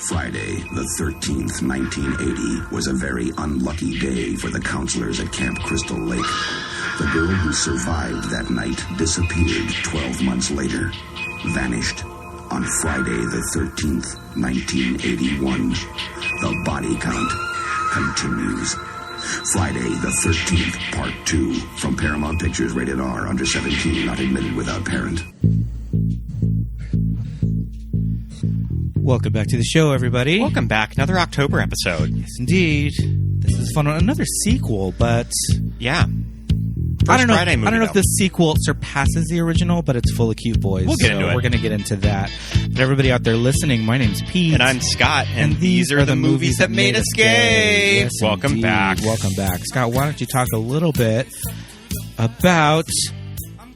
Friday, the 13th, 1980, was a very unlucky day for the counselors at Camp Crystal Lake. The girl who survived that night disappeared 12 months later, vanished on Friday, the 13th, 1981. The body count continues. Friday, the 13th, Part 2, from Paramount Pictures, rated R, under 17, not admitted without parent. Welcome back to the show, everybody. Welcome back. Another October episode. Yes, indeed. This is fun. Another sequel, but... Yeah. I don't know. Friday movie, I don't know if the sequel surpasses the original, but it's full of cute boys. We'll get into it. We're going to get into that. But everybody out there listening, my name's Pete. And I'm Scott. And these are the movies that made us gay. Yes, Welcome indeed. back. Welcome back. Scott, why don't you talk a little bit about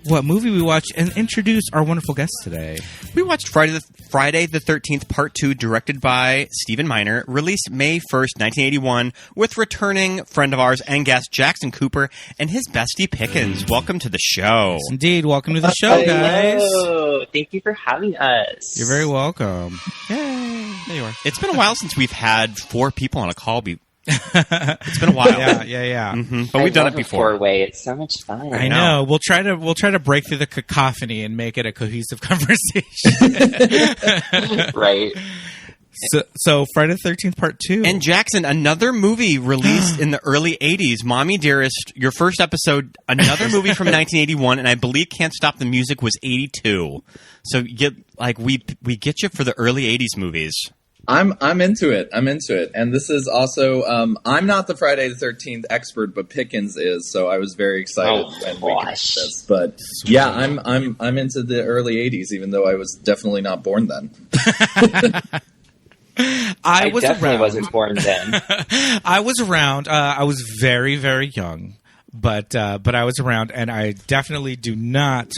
what movie we watched and introduce our wonderful guests today. We watched Friday the 13th, Part 2, directed by Stephen Miner, released May 1st, 1981, with returning friend of ours and guest Jackson Cooper and his bestie Pickens. Welcome to the show. Yes, indeed. Welcome to the show, guys. Hello. Thank you for having us. You're very welcome. Yay. There you are. It's been a while since we've had 4 people on a call. It's been a while. Yeah. Mm-hmm. But we've done it before. Four-way. It's so much fun. I know. We'll try to break through the cacophony and make it a cohesive conversation. Right. So Friday the 13th Part 2. And Jackson, another movie released in the early 80s. Mommy Dearest, your first episode, another movie from 1981, and I believe Can't Stop the Music was 82. So we get you for the early 80s movies. I'm into it. And this is also I'm not the Friday the 13th expert, but Pickens is, so I was very excited when we did this. But yeah, I'm into the early 80s, even though I was definitely not born then. I definitely wasn't born then. I was around. I was very, very young. But I was around, and I definitely do not...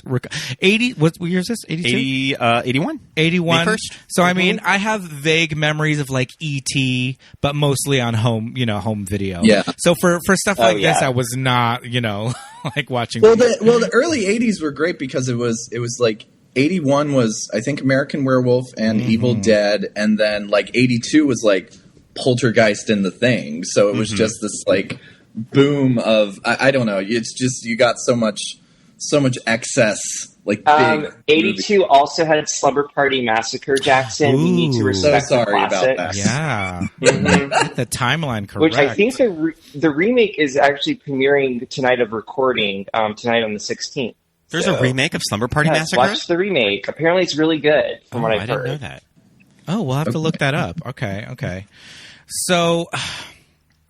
80... What year is this? 82? 81. 81. May 1st. So, I mean, I have vague memories of, like, E.T., but mostly on home video. Yeah. So, for stuff like this, I was not, like, watching... Well, the early 80s were great because it was like... 81 was, I think, American Werewolf and Evil Dead, and then, like, 82 was, like, Poltergeist and The Thing. So it was just this, like... boom of I don't know. It's just you got so much excess like big. 82 also had Slumber Party Massacre. Jackson, Ooh, you need to respect. So sorry the classic. about that. Yeah, the timeline correct. Which I think the remake is actually premiering tonight of recording tonight on the 16th. There's a remake of Slumber Party Massacre. Watch the remake. Apparently, it's really good from what I've heard. I didn't know that. Oh, we'll have to look that up. Okay. So.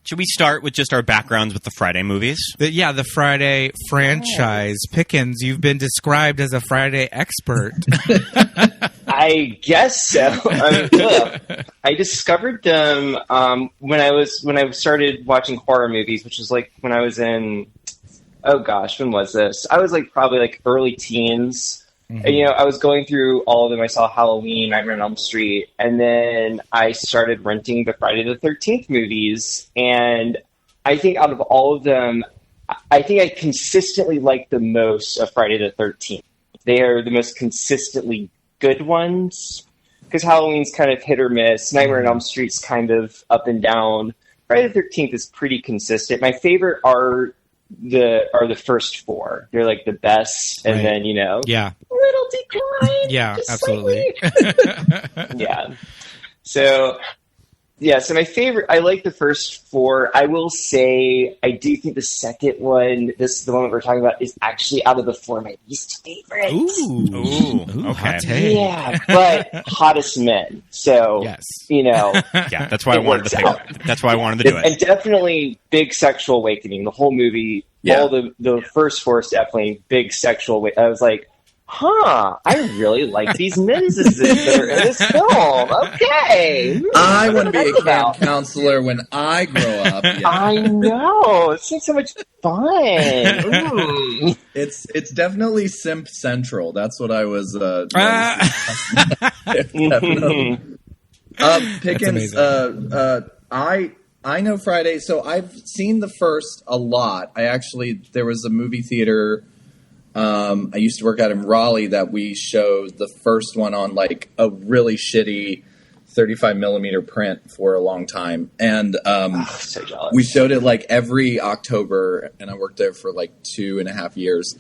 Should we start with just our backgrounds with the Friday movies? The Friday franchise. Pickens, you've been described as a Friday expert. I guess so. I discovered them when I started watching horror movies, which was like when I was in, oh gosh, when was this? I was like probably like early teens. Mm-hmm. And, I was going through all of them. I saw Halloween, Nightmare on Elm Street, and then I started renting the Friday the 13th movies. And I think out of all of them, I think I consistently like the most of Friday the 13th. They are the most consistently good ones because Halloween's kind of hit or miss. Nightmare on Elm Street's kind of up and down. Friday the 13th is pretty consistent. My favorite are the first 4. They're like the best, and then little decline. Yeah, absolutely. Yeah. So my favorite, I like the first 4. I will say I do think the second one, the one that we're talking about, is actually out of the 4 my least favorite. Ooh, okay. Hot take. Yeah, but hottest men. So yes. Yeah, that's why I wanted to pick it. That's why I wanted to do it. And definitely big sexual awakening. The whole movie, all the first 4 is definitely big sexual awakening. I was like, I really like these men's that are in this film. Okay. I want to be a camp counselor when I grow up. Yeah. I know. It seems so much fun. It's definitely simp central. That's what I was definitely. Pickens, I know Friday, so I've seen the first a lot. There was a movie theater I used to work out in Raleigh that we showed the first one on like a really shitty 35 millimeter print for a long time, and so jealous. we showed it like every October, and I worked there for like 2.5 years,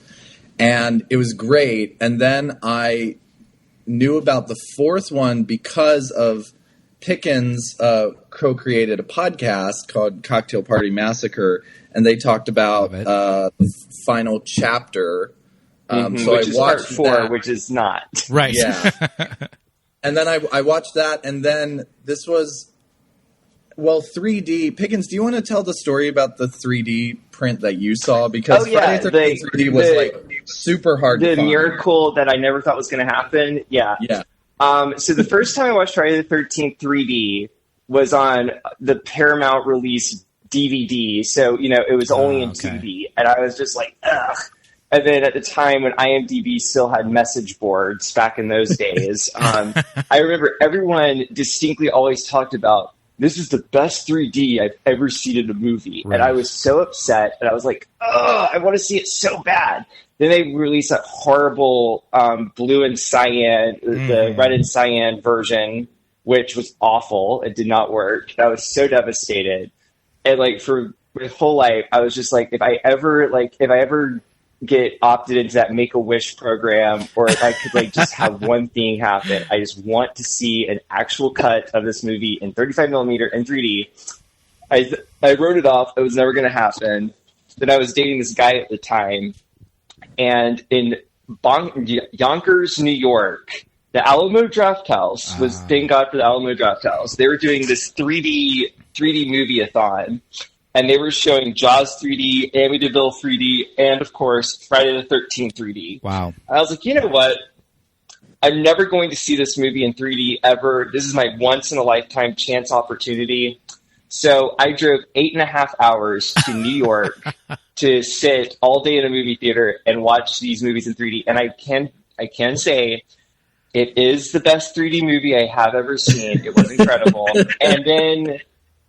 and it was great. And then I knew about the fourth one because of Pickens co-created a podcast called Cocktail Party Massacre, and they talked about the final chapter. So which I is watched part 4, that. which is not. Right. Yeah. And then I watched that, and then this was, 3D. Pickens, do you want to tell the story about the 3D print that you saw? Because Friday the 13th 3D was super hard to find. The miracle that I never thought was going to happen. Yeah. Yeah. So the first time I watched Friday the 13th 3D was on the Paramount release DVD. So, it was only in 2D. And I was just like, ugh. And then at the time when IMDb still had message boards back in those days, I remember everyone distinctly always talked about, this is the best 3D I've ever seen in a movie. Right. And I was so upset, and I was like, oh, I want to see it so bad. Then they released that horrible blue and cyan, the red and cyan version, which was awful. It did not work. I was so devastated. And for my whole life, I was just like, if I ever get opted into that Make-A-Wish program, or if I could just have one thing happen, I just want to see an actual cut of this movie in 35 millimeter and 3D. I wrote it off. It was never going to happen. Then I was dating this guy at the time, and in Yonkers, New York, the Alamo Drafthouse was, thank God for the Alamo Drafthouse. They were doing this 3D movie-a-thon. And they were showing Jaws 3D, Amityville 3D, and, of course, Friday the 13th 3D. Wow. I was like, you know what? I'm never going to see this movie in 3D ever. This is my once-in-a-lifetime chance opportunity. So I drove 8.5 hours to New York to sit all day in a movie theater and watch these movies in 3D. And I can say it is the best 3D movie I have ever seen. It was incredible. And then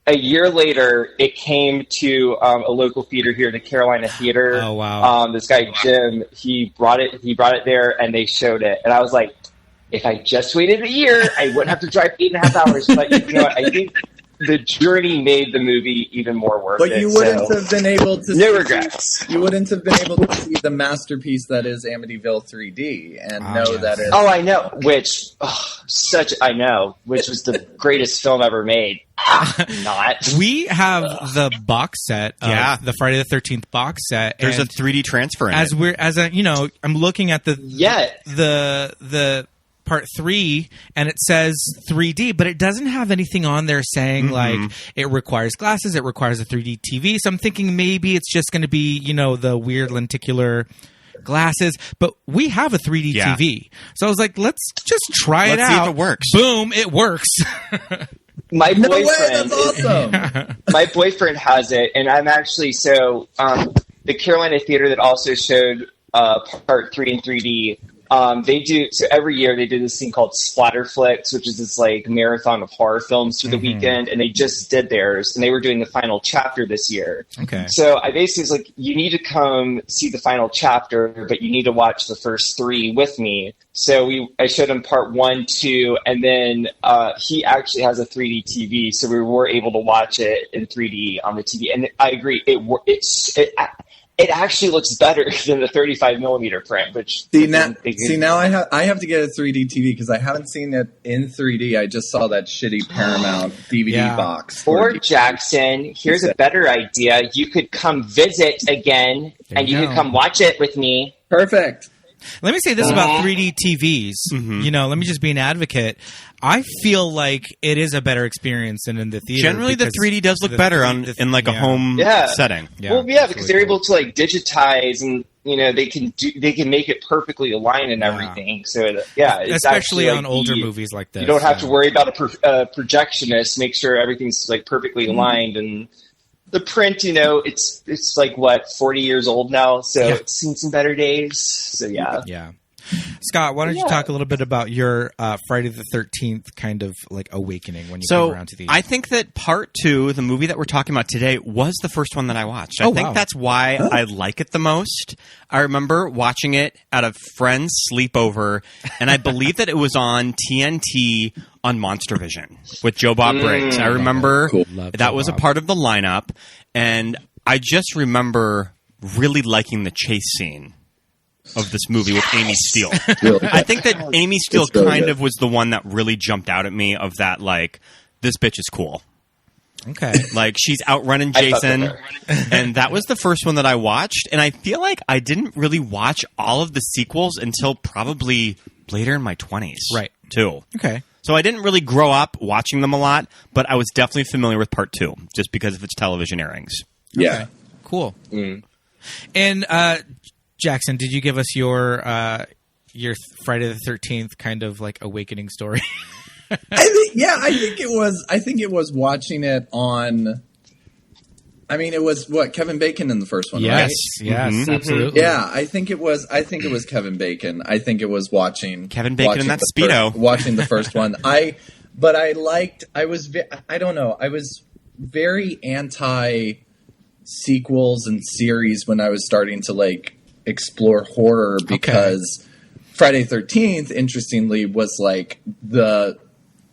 a year later, it came to a local theater here, the Carolina Theater. Oh wow! This guy Jim, he brought it there, and they showed it. And I was like, if I just waited a year, I wouldn't have to drive 8.5 hours. But you know what? I think the journey made the movie even more worth it. But you wouldn't have been able to. No regrets. You wouldn't have been able to see the masterpiece that is Amityville 3D and know that it's. Oh, I know. Which was the greatest film ever made. Not. We have the box set of the Friday the 13th box set. There's a 3D transfer in it. I'm looking at the part 3 and it says 3D, but it doesn't have anything on there saying like it requires glasses, it requires a 3D TV. So I'm thinking maybe it's just going to be, the weird lenticular glasses, but we have a 3D TV. So I was like, let's just try it out. See if it works. Boom, it works. My boyfriend, no way, that's awesome. My boyfriend has it, and I'm actually the Carolina Theater that also showed part 3 in 3D. They do every year. They do this thing called Splatter Flicks, which is this marathon of horror films through the weekend, and they just did theirs, and they were doing the final chapter this year. Okay. So I basically was like, you need to come see the final chapter, but you need to watch the first 3 with me. So I showed him part 1, 2, and then he actually has a 3D TV, so we were able to watch it in 3D on the TV. And I agree, it actually looks better than the 35 millimeter print. Which now I have to get a 3D TV because I haven't seen it in 3D. I just saw that shitty Paramount DVD box. Or Jackson, here's a better idea. You could come visit again, and you could come watch it with me. Perfect. Let me say this about 3D TVs. Let me just be an advocate. I feel like it is a better experience than in the theater. Generally, the 3D does look better in a home setting. Yeah, because they're able to digitize, and they can make it perfectly aligned and everything. So it's especially on older movies like this. You don't have to worry about a projectionist. Make sure everything's perfectly aligned. And the print, it's 40 years old now, so it's seen some better days. So yeah. Scott, why don't you talk a little bit about your Friday the 13th kind of like awakening when you came around to these? I think that part 2, the movie that we're talking about today, was the first one that I watched. I think that's why I like it the most. I remember watching it at a friend's sleepover, and I believe that it was on TNT on Monster Vision with Joe Bob Briggs. I remember that was a part of the lineup, and I just remember really liking the chase scene of this movie with Amy Steele. I think that Amy Steele kind of was the one that really jumped out at me of that, like, this bitch is cool. Okay. Like, she's outrunning Jason, and that was the first one that I watched, and I feel like I didn't really watch all of the sequels until probably later in my 20s. Right. Too. Okay. So I didn't really grow up watching them a lot, but I was definitely familiar with part 2, just because of its television airings. Yeah. Okay. Cool. And, Jackson, did you give us your Friday the 13th kind of like awakening story? I think it was watching it on. I mean, it was Kevin Bacon in the first one, right? Yes, absolutely. Yeah, I think it was Kevin Bacon. I think it was watching Kevin Bacon in that Speedo. Watching the first one, I was very anti sequels and series when I was starting to like explore horror, because Friday 13th, interestingly, was like the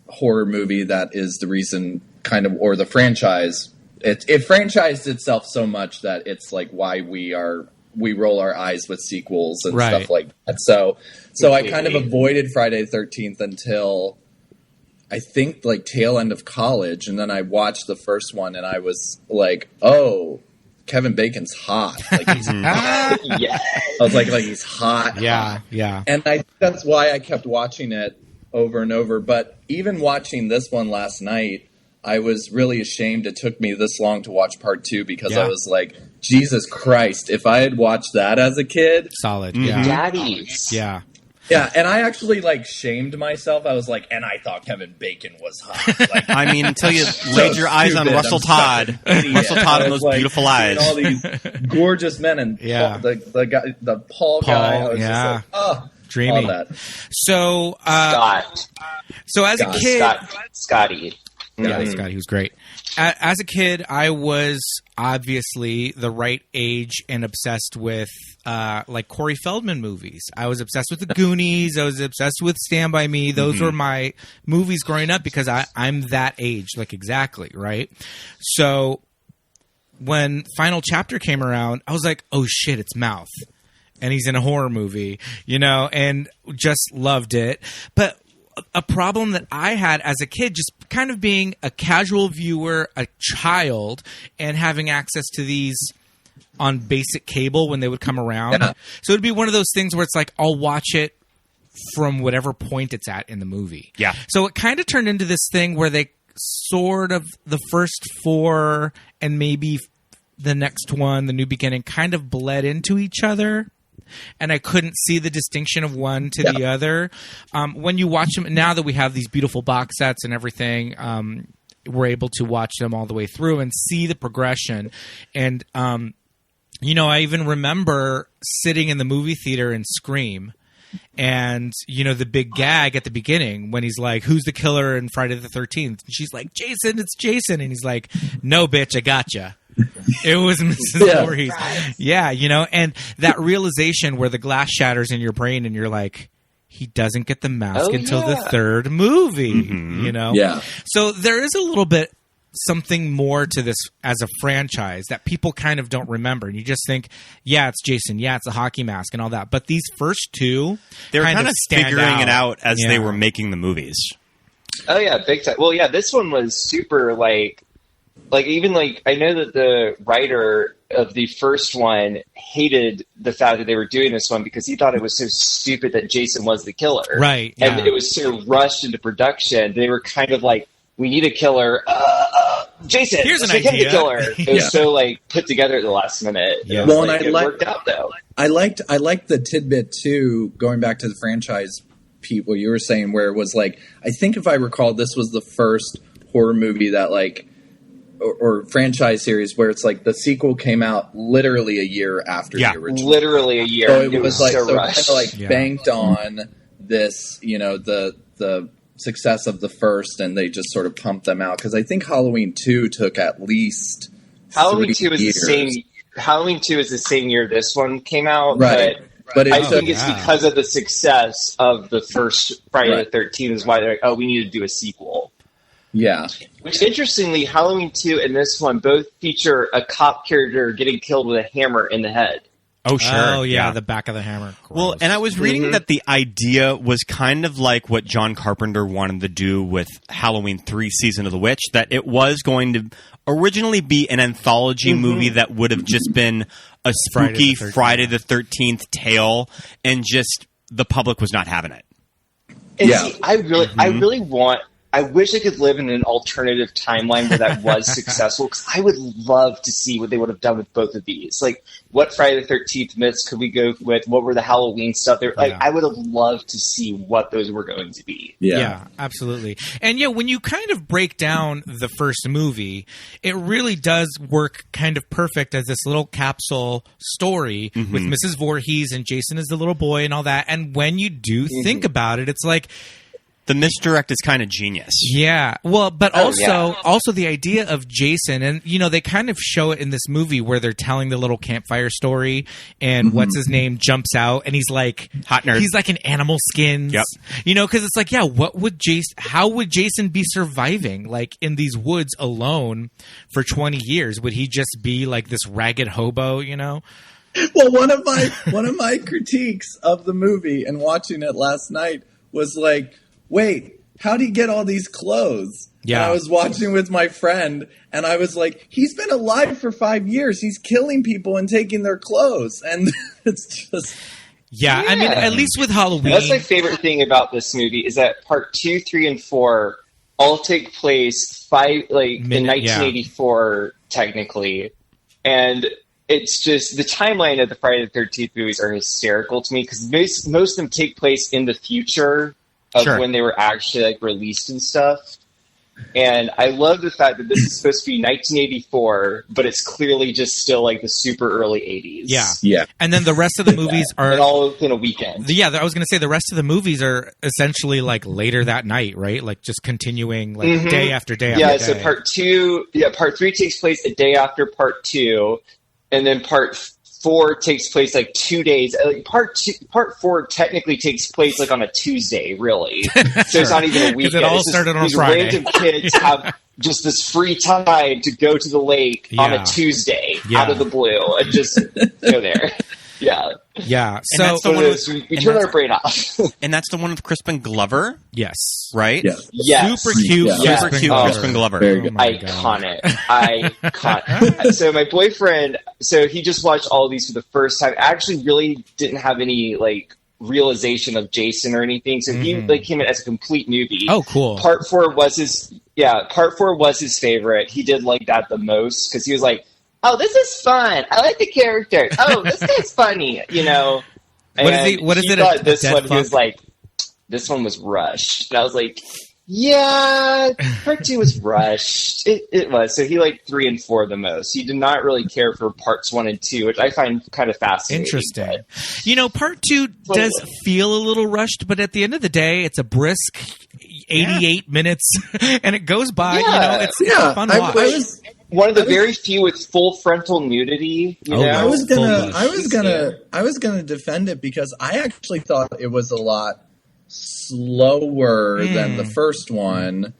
horror movie that is the reason kind of, or the franchise. It franchised itself so much that it's like why we roll our eyes with sequels and stuff like that. So I kind of avoided Friday the 13th until I think like tail end of college, and then I watched the first one and I was like, oh, Kevin Bacon's hot. Like he's hot. Yeah. I was like he's hot. Yeah, yeah. And that's why I kept watching it over and over. But even watching this one last night, I was really ashamed it took me this long to watch part 2, because I was like, Jesus Christ, if I had watched that as a kid. Solid. Yeah. Daddies. Yeah. Yeah, and I actually like shamed myself. I was like, and I thought Kevin Bacon was hot. Like, I mean, until you laid your eyes on Russell Todd. Russell Todd and those like, beautiful eyes. All these gorgeous men, and the guy, the Paul guy. I was just like, oh, dreamy. All that. So, Scott. So as a kid, Scotty. Yeah, Scott, he was great. As a kid, I was obviously the right age and obsessed with like Corey Feldman movies. I was obsessed with The Goonies. I was obsessed with Stand By Me. Those were my movies growing up, because I'm that age, like exactly, right? So when Final Chapter came around, I was like, oh shit, it's Mouth. And he's in a horror movie, and just loved it. But a problem that I had as a kid, just kind of being a casual viewer, a child, and having access to these on basic cable when they would come around. Yeah. So it'd be one of those things where it's like, I'll watch it from whatever point it's at in the movie. Yeah. So it kind of turned into this thing where they sort of, the first 4 and maybe the next one, The New Beginning, kind of bled into each other. And I couldn't see the distinction of one to the other. When you watch them, now that we have these beautiful box sets and everything, we're able to watch them all the way through and see the progression. And, I even remember sitting in the movie theater in Scream, and, the big gag at the beginning when he's like, who's the killer in Friday the 13th? And she's like, Jason, it's Jason. And he's like, no, bitch, I gotcha. It was Mrs. Voorhees. Yeah, and that realization where the glass shatters in your brain and you're like, he doesn't get the mask until the third movie, Yeah. So there is a little bit something more to this as a franchise that people kind of don't remember. And you just think, yeah, it's Jason. Yeah, it's a hockey mask and all that. But these first 2, they were kind of figuring it out as they were making the movies. Oh, yeah, big time. Well, yeah, this one was super, even I know that the writer of the first one hated the fact that they were doing this one because he thought it was so stupid that Jason was the killer. Right. And it was so rushed into production. They were kind of like, we need a killer. Jason, here's an idea. The killer. It was so put together at the last minute. Yeah. Well, and it worked out though. I liked the tidbit too, going back to the franchise, Pete, what you were saying, where it was like, I think if I recall, this was the first horror movie that or franchise series where it's like the sequel came out literally a year after the original. Literally a year. So it was like so kind rushed. of like banked on this, the success of the first, and they just sort of pumped them out, because I think Halloween 2 took at least Halloween 2 3 is years. the same. Halloween 2 is the same year this one came out, Right. But I think it's because of the success of the first Friday the 13th is why they're like, oh, we need to do a sequel. Yeah. Which, interestingly, Halloween 2 and this one both feature a cop character getting killed with a hammer in the head. Oh, sure. Oh, yeah, the back of the hammer. Gross. Well, and I was reading that the idea was kind of like what John Carpenter wanted to do with Halloween 3 Season of the Witch, that it was going to originally be an anthology movie that would have just been a spooky Friday the 13th tale, and just the public was not having it. And see, I wish I could live in an alternative timeline where that was successful, because I would love to see what they would have done with both of these. Like, what Friday the 13th myths could we go with? What were the Halloween stuff? I would have loved to see what those were going to be. Yeah, absolutely. And when you kind of break down the first movie, it really does work kind of perfect as this little capsule story with Mrs. Voorhees and Jason as the little boy and all that. And when you do think about it, it's like, the misdirect is kind of genius. Yeah. Well, but also the idea of Jason, and they kind of show it in this movie where they're telling the little campfire story, and what's his name jumps out, and he's like hot nerd. He's like an animal skins. Yep. Because it's like, how would Jason be surviving like in these woods alone for 20 years? Would he just be like this ragged hobo? Well, one of my critiques of the movie and watching it last night was like, wait, how'd he get all these clothes? Yeah. And I was watching with my friend, and I was like, he's been alive for 5 years. He's killing people and taking their clothes. And it's just... Yeah, I mean, at least with Halloween... That's my favorite thing about this movie, is that part 2, 3, and 4 all take place in 1984, technically. And it's just... The timeline of the Friday the 13th movies are hysterical to me, because most of them take place in the future of when they were actually released and stuff. And I love the fact that this is supposed to be 1984, but it's clearly just still the super early 80s. Yeah. And then the rest of the movies are... And all within a weekend. Yeah, I was going to say the rest of the movies are essentially later that night, right? Like just continuing day after day after day. Yeah, so part 3 takes place a day after part 2, and then part 4 takes place 2 days. Part 4 technically takes place on a Tuesday, really. So it's not even a weekend. It all started on Friday. Random kids have just this free time to go to the lake on a Tuesday out of the blue and just go there. Yeah. Yeah. So that's the one we turn our brain off. And that's the one with Crispin Glover? Yes. Right? Yeah. Yes. Super cute Crispin Glover. Very good. Iconic. So my boyfriend, he just watched all of these for the first time. Actually really didn't have any realization of Jason or anything. So he came in as a complete newbie. Oh, cool. Part 4 was his favorite. He did like that the most, because he was like, oh, this is fun. I like the characters. Oh, this guy's funny, What is it? Thought this one, he was like, this one was rushed. And I was like, yeah, part 2 was rushed. It was. So he liked 3 and 4 the most. He did not really care for parts 1 and 2, which I find kind of fascinating. Interesting. Part 2 does feel a little rushed, but at the end of the day, it's a brisk 88 minutes, and it goes by. Yeah. It's a fun watch. One of the very few with full frontal nudity. I was gonna defend it, because I actually thought it was a lot slower than the first one,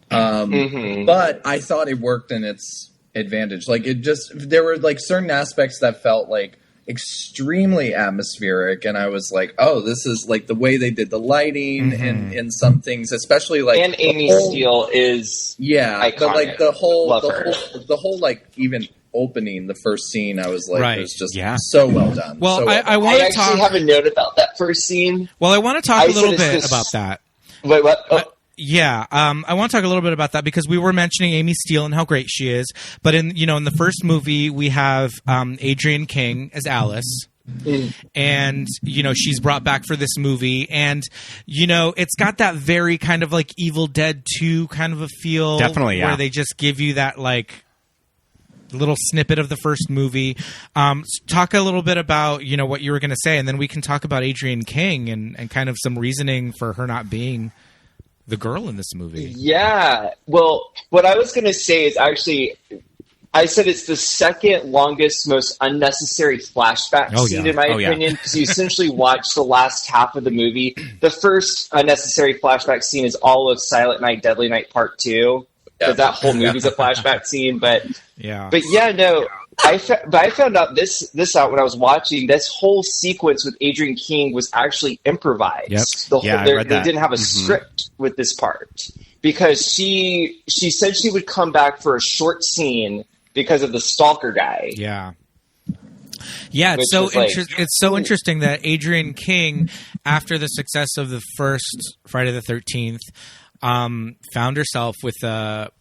but I thought it worked in its advantage. There were certain aspects that felt extremely atmospheric, and I was like, oh, this is the way they did the lighting and in some things, especially and Amy Steele is iconic. But the whole even opening the first scene, I was like, it was just so well done. Well, I actually have a note about that first scene. Well, I want to talk a little bit about that. Wait, what? Oh. I want to talk a little bit about that, because we were mentioning Amy Steele and how great she is. But in the first movie, we have Adrienne King as Alice. And she's brought back for this movie, and it's got that very kind of Evil Dead 2 kind of a feel. Definitely, where they just give you that little snippet of the first movie. Talk a little bit about, what you were going to say, and then we can talk about Adrienne King and kind of some reasoning for her not being the girl in this movie. Yeah. Well, what I was going to say is actually, I said it's the second longest, most unnecessary flashback scene, in my opinion, because you essentially watch the last half of the movie. The first unnecessary flashback scene is all of Silent Night, Deadly Night Part 2. Because that whole movie's a flashback scene, but I found out this out when I was watching. This whole sequence with Adrienne King was actually improvised. Yep. They didn't have a script with this part because she said she would come back for a short scene because of the stalker guy. Yeah. Yeah, it's so it's so interesting that Adrienne King, after the success of the first Friday the 13th, found herself with a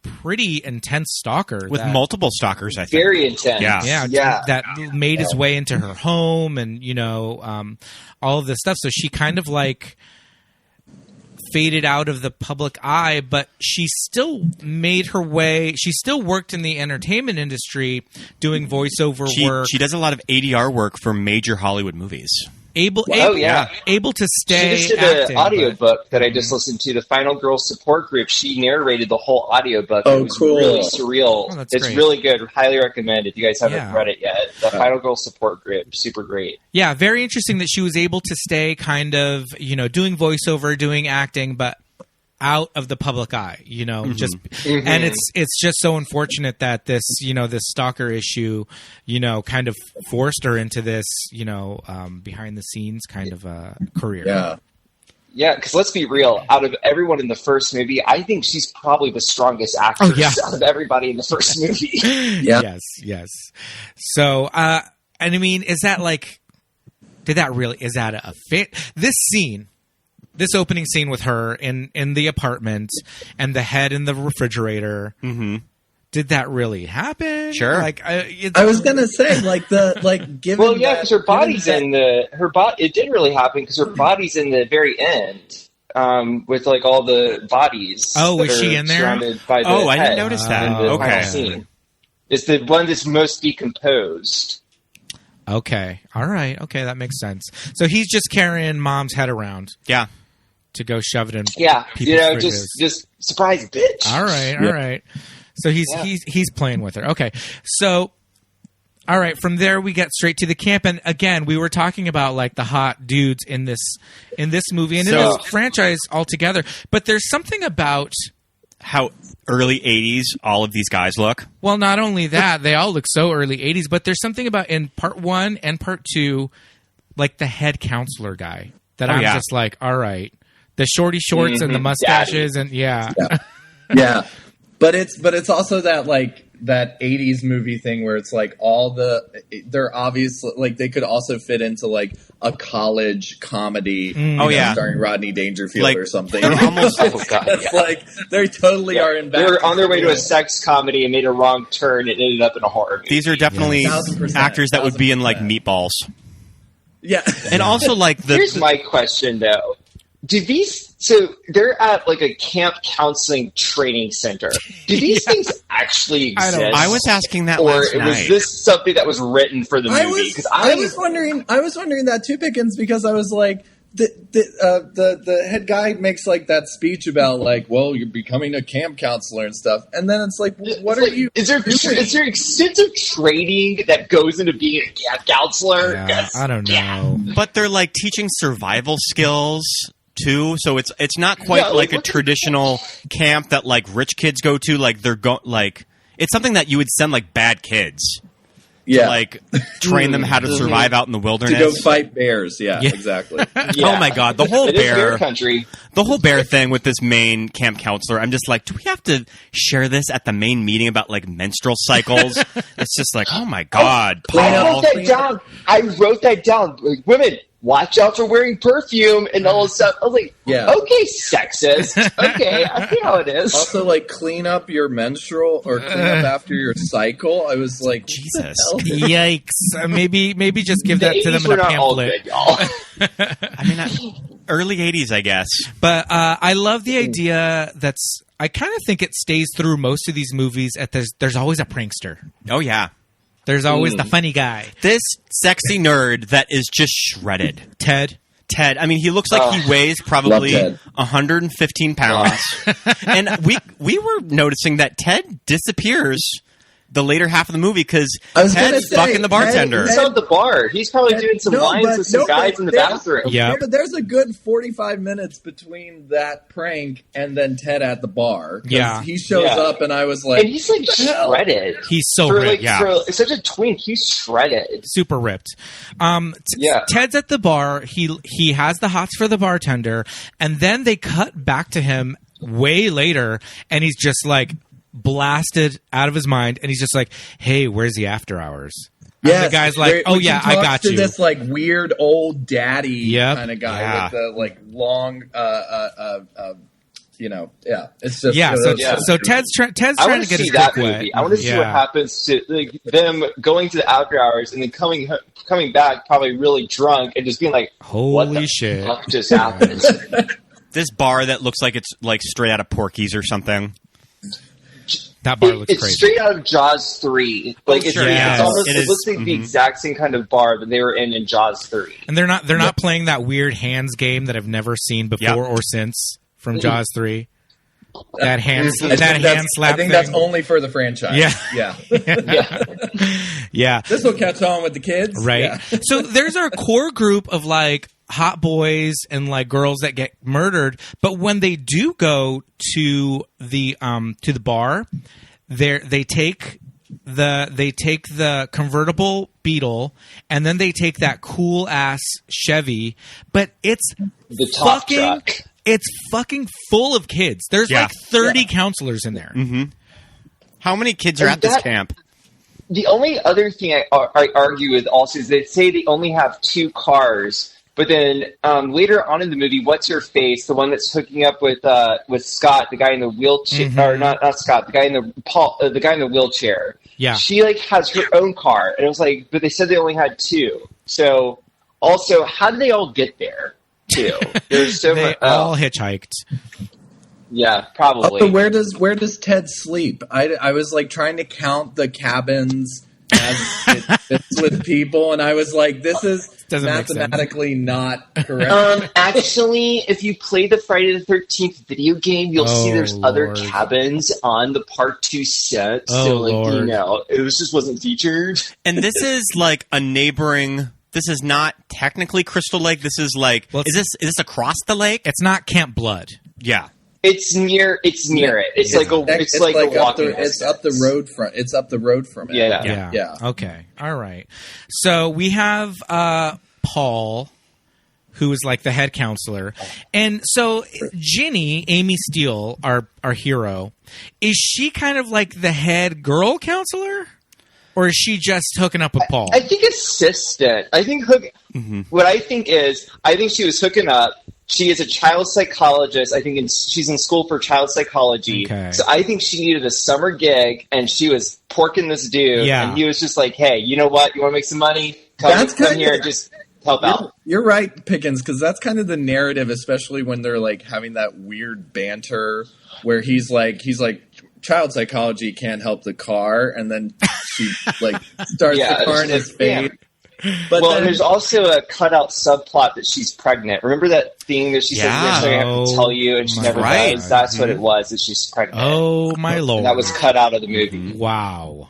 pretty intense stalker. With multiple stalkers, I think. Very intense. Yeah. That made his way into her home and, all of this stuff. So she kind of faded out of the public eye, but she still made her way. She still worked in the entertainment industry doing voiceover work. She does a lot of ADR work for major Hollywood movies. Able to stay. She just did an audiobook that I just listened to, the Final Girl Support Group. She narrated the whole audiobook. It was really surreal. Oh, it's great. Really good. Highly recommend if you guys haven't read it yet. The Final Girl Support Group, super great. Yeah, very interesting that she was able to stay kind of, doing voiceover, doing acting, but out of the public eye, and it's just so unfortunate that this stalker issue, kind of forced her into this, behind the scenes kind of career. Yeah, because let's be real. Out of everyone in the first movie, I think she's probably the strongest actress out of everybody in the first movie. Yes. So, and I mean, is that is that a fit? This opening scene with her in the apartment and the head in the refrigerator. Mm-hmm. Did that really happen? Sure. I was gonna say, given. Well, yeah, because her body's it did really happen because her body's in the very end, with all the bodies. Oh, was she in there? Surrounded by the I didn't head notice that. in the final scene. It's the one that's most decomposed. Okay. All right. Okay, that makes sense. So he's just carrying mom's head around. Yeah. To go shove it in. Yeah. People's just surprise, bitch. All right. So he's playing with her. Okay. So, all right. From there, we get straight to the camp, and again, we were talking about the hot dudes in this movie and in this franchise altogether. But there's something about how early 80s all of these guys look. Well, not only that, they all look so early 80s, but there's something about in part 1 and part 2, the head counselor guy that I'm just all right. The shorty shorts and the mustaches and yeah. But it's also that 80s movie thing where it's they're obviously they could also fit into a college comedy starring Rodney Dangerfield or something. They're almost they totally are in. They were on their way to a sex comedy and made a wrong turn and ended up in a horror movie. These are definitely actors that would be in Meatballs. Yeah, and also Here's my question though. So they're at a camp counseling training center. Do these things actually exist? I was asking that or last night. Was this something that was written for the movie? I was wondering that too, Pickens, because I was the head guy makes that speech about well, you're becoming a camp counselor and stuff, and then it's what are you? Is there extensive training that goes into being a camp counselor? Yeah, I don't know, but they're teaching survival skills too, so it's not quite a traditional camp that rich kids go to. It's something that you would send bad kids. Yeah, train them how to survive out in the wilderness, to go fight bears. Yeah. Exactly. Oh my god, the whole bear country, the whole bear thing with this main camp counselor. I'm just do we have to share this at the main meeting about menstrual cycles? It's just oh my god, Paul. I wrote that down. Women, watch out for wearing perfume and all this stuff. I was okay, sexist. Okay, I see how it is. Also, clean up your menstrual or clean up after your cycle. I was Jesus. Yikes. Maybe just give that to them in a pamphlet. All good, I mean, early 80s, I guess. But I love the idea that's I kind of think it stays through most of these movies. There's always a prankster. Oh yeah, there's always the funny guy. This sexy nerd that is just shredded. Ted. I mean, he looks like he weighs probably 115 pounds. And we were noticing that Ted disappears the later half of the movie because Ted's fucking the bartender. He's at the bar. He's probably doing some lines with some guys in the bathroom. Yeah, there's a good 45 minutes between that prank and then Ted at the bar. Yeah, he shows up, and I was like, and he's like shredded. He's so ripped. For such a twink, he's shredded, super ripped. Ted's at the bar. He has the hots for the bartender, and then they cut back to him way later, and he's just like blasted out of his mind, and he's just like, "Hey, where's the after hours?" Yeah, the guy's like, "Oh yeah, I got you." This like weird old daddy kind of guy with the like long, it's just So Ted's trying to get his dick wet. I want to see what happens to like, them going to the after hours and then coming back probably really drunk and just being like, "Holy shit, what just happened?" This bar that looks like it's like straight out of Porky's or something. That bar looks crazy. It's straight out of Jaws 3. Like it looks like the exact same kind of bar that they were in Jaws 3. And they're not playing that weird hands game that I've never seen before or since from Jaws 3. That hand slap. I think that's only for the franchise. Yeah. This will catch on with the kids, right? Yeah. So there's our core group of like hot boys and like girls that get murdered, but when they do go to the bar, they take the convertible Beetle, and then they take that cool ass Chevy, but it's the top truck. It's fucking full of kids. There's like 30 counselors in there. Mm-hmm. How many kids are at this camp? The only other thing I argue with also is they say they only have 2 cars. But then later on in the movie, what's her face? The one that's hooking up with Scott, the guy in the wheelchair, or not Scott, the guy in the wheelchair. Yeah, she like has her own car, and it was like, but they said they only had 2. So also, how did they all get there? Too. There's so they all hitchhiked. Yeah, probably. So where does Ted sleep? I was like trying to count the cabins as it fits with people, and I was like, this is mathematically not correct. Actually, if you play the Friday the 13th video game, you'll see there's other cabins on the Part 2 set. So, it just wasn't featured. And this is like a neighboring. This is not technically Crystal Lake. This is like, is this across the lake? It's not Camp Blood. Yeah. It's near it. It's like a walking distance. It's up the road from. It's up the road from it. Yeah. Okay. All right. So we have Paul, who is like the head counselor, and so Ginny, Amy Steele, our hero, is she kind of like the head girl counselor, or is she just hooking up with Paul? I think assistant. I think what I think she was hooking up. She is a child psychologist. I think she's in school for child psychology. Okay. So I think she needed a summer gig, and she was porking this dude. Yeah. And he was just like, "Hey, you know what? You want to make some money? Come here and just help out." You're right, Pickens, because that's kind of the narrative, especially when they're like having that weird banter where he's like, child psychology can't help the car, and then she like starts the car in his face. But then there's also a cutout subplot that she's pregnant. Remember that thing that she said, "I have to tell you," and she never does? That's what it was. That she's pregnant. Oh my lord! And that was cut out of the movie. Wow.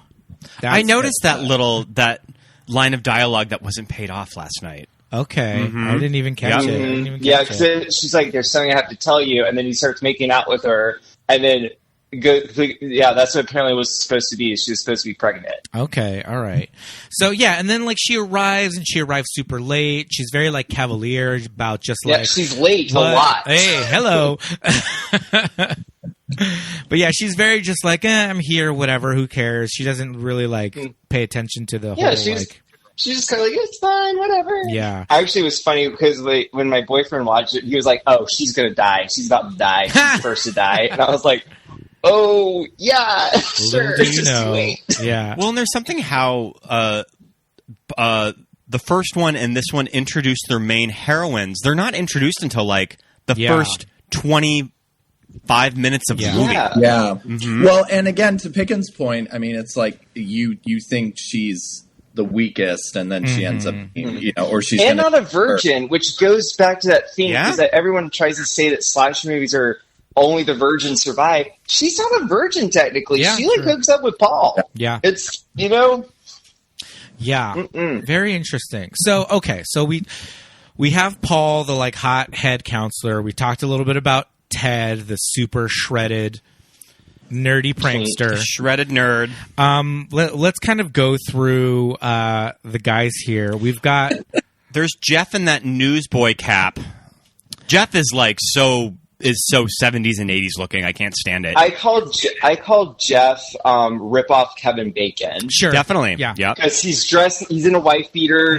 I noticed that line of dialogue that wasn't paid off last night. Okay, I didn't even catch it. Because she's like, "There's something I have to tell you," and then he starts making out with her, and then. That's what apparently was supposed to be. She was supposed to be pregnant. Okay, all right. So and then like she arrives super late. She's very like cavalier about just like she's late a lot. Hey, hello. But yeah, she's very just like I'm here, whatever. Who cares? She doesn't really like pay attention to the whole she's just kind of like, it's fine, whatever. Yeah. Actually, it was funny because when my boyfriend watched it, he was like, "Oh, she's gonna die. She's about to die. She's first to die," and I was like. Oh, yeah, sure. Wait. Yeah. Well, and there's something how the first one and this one introduced their main heroines. They're not introduced until like the first 20 5 minutes of the movie. Yeah. Well, and again, to Pickens' point, I mean, it's like you think she's the weakest, and then she ends up, or she's not a virgin, which goes back to that theme is that everyone tries to say that slasher movies are only the virgin survive. She's not a virgin technically. Yeah, she hooks up with Paul. Yeah, it's very interesting. So so we have Paul, the like hot head counselor. We talked a little bit about Ted, the super shredded nerdy prankster, shredded nerd. Let's kind of go through the guys here. We've got there's Jeff in that newsboy cap. Jeff is like so 70s and 80s looking. I can't stand it. I called Jeff rip off Kevin Bacon. Sure, definitely, yeah, because he's in a wife beater,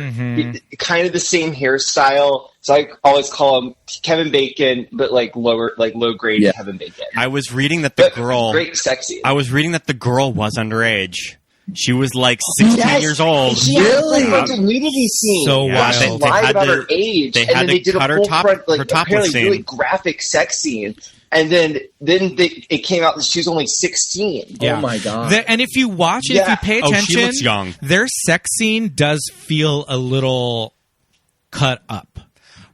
kind of the same hairstyle. So I always call him Kevin Bacon, but low grade Kevin Bacon. I was reading that the girl, great, sexy. I was reading that the girl was underage. She was like 16 years old. Really? Like a nudity scene. So wild. She lied about her age. They had to cut her topless scene. Really graphic sex scene. And then it came out that she was only 16. Yeah. Oh my god! And if you watch it, if you pay attention, she looks young. Their sex scene does feel a little cut up.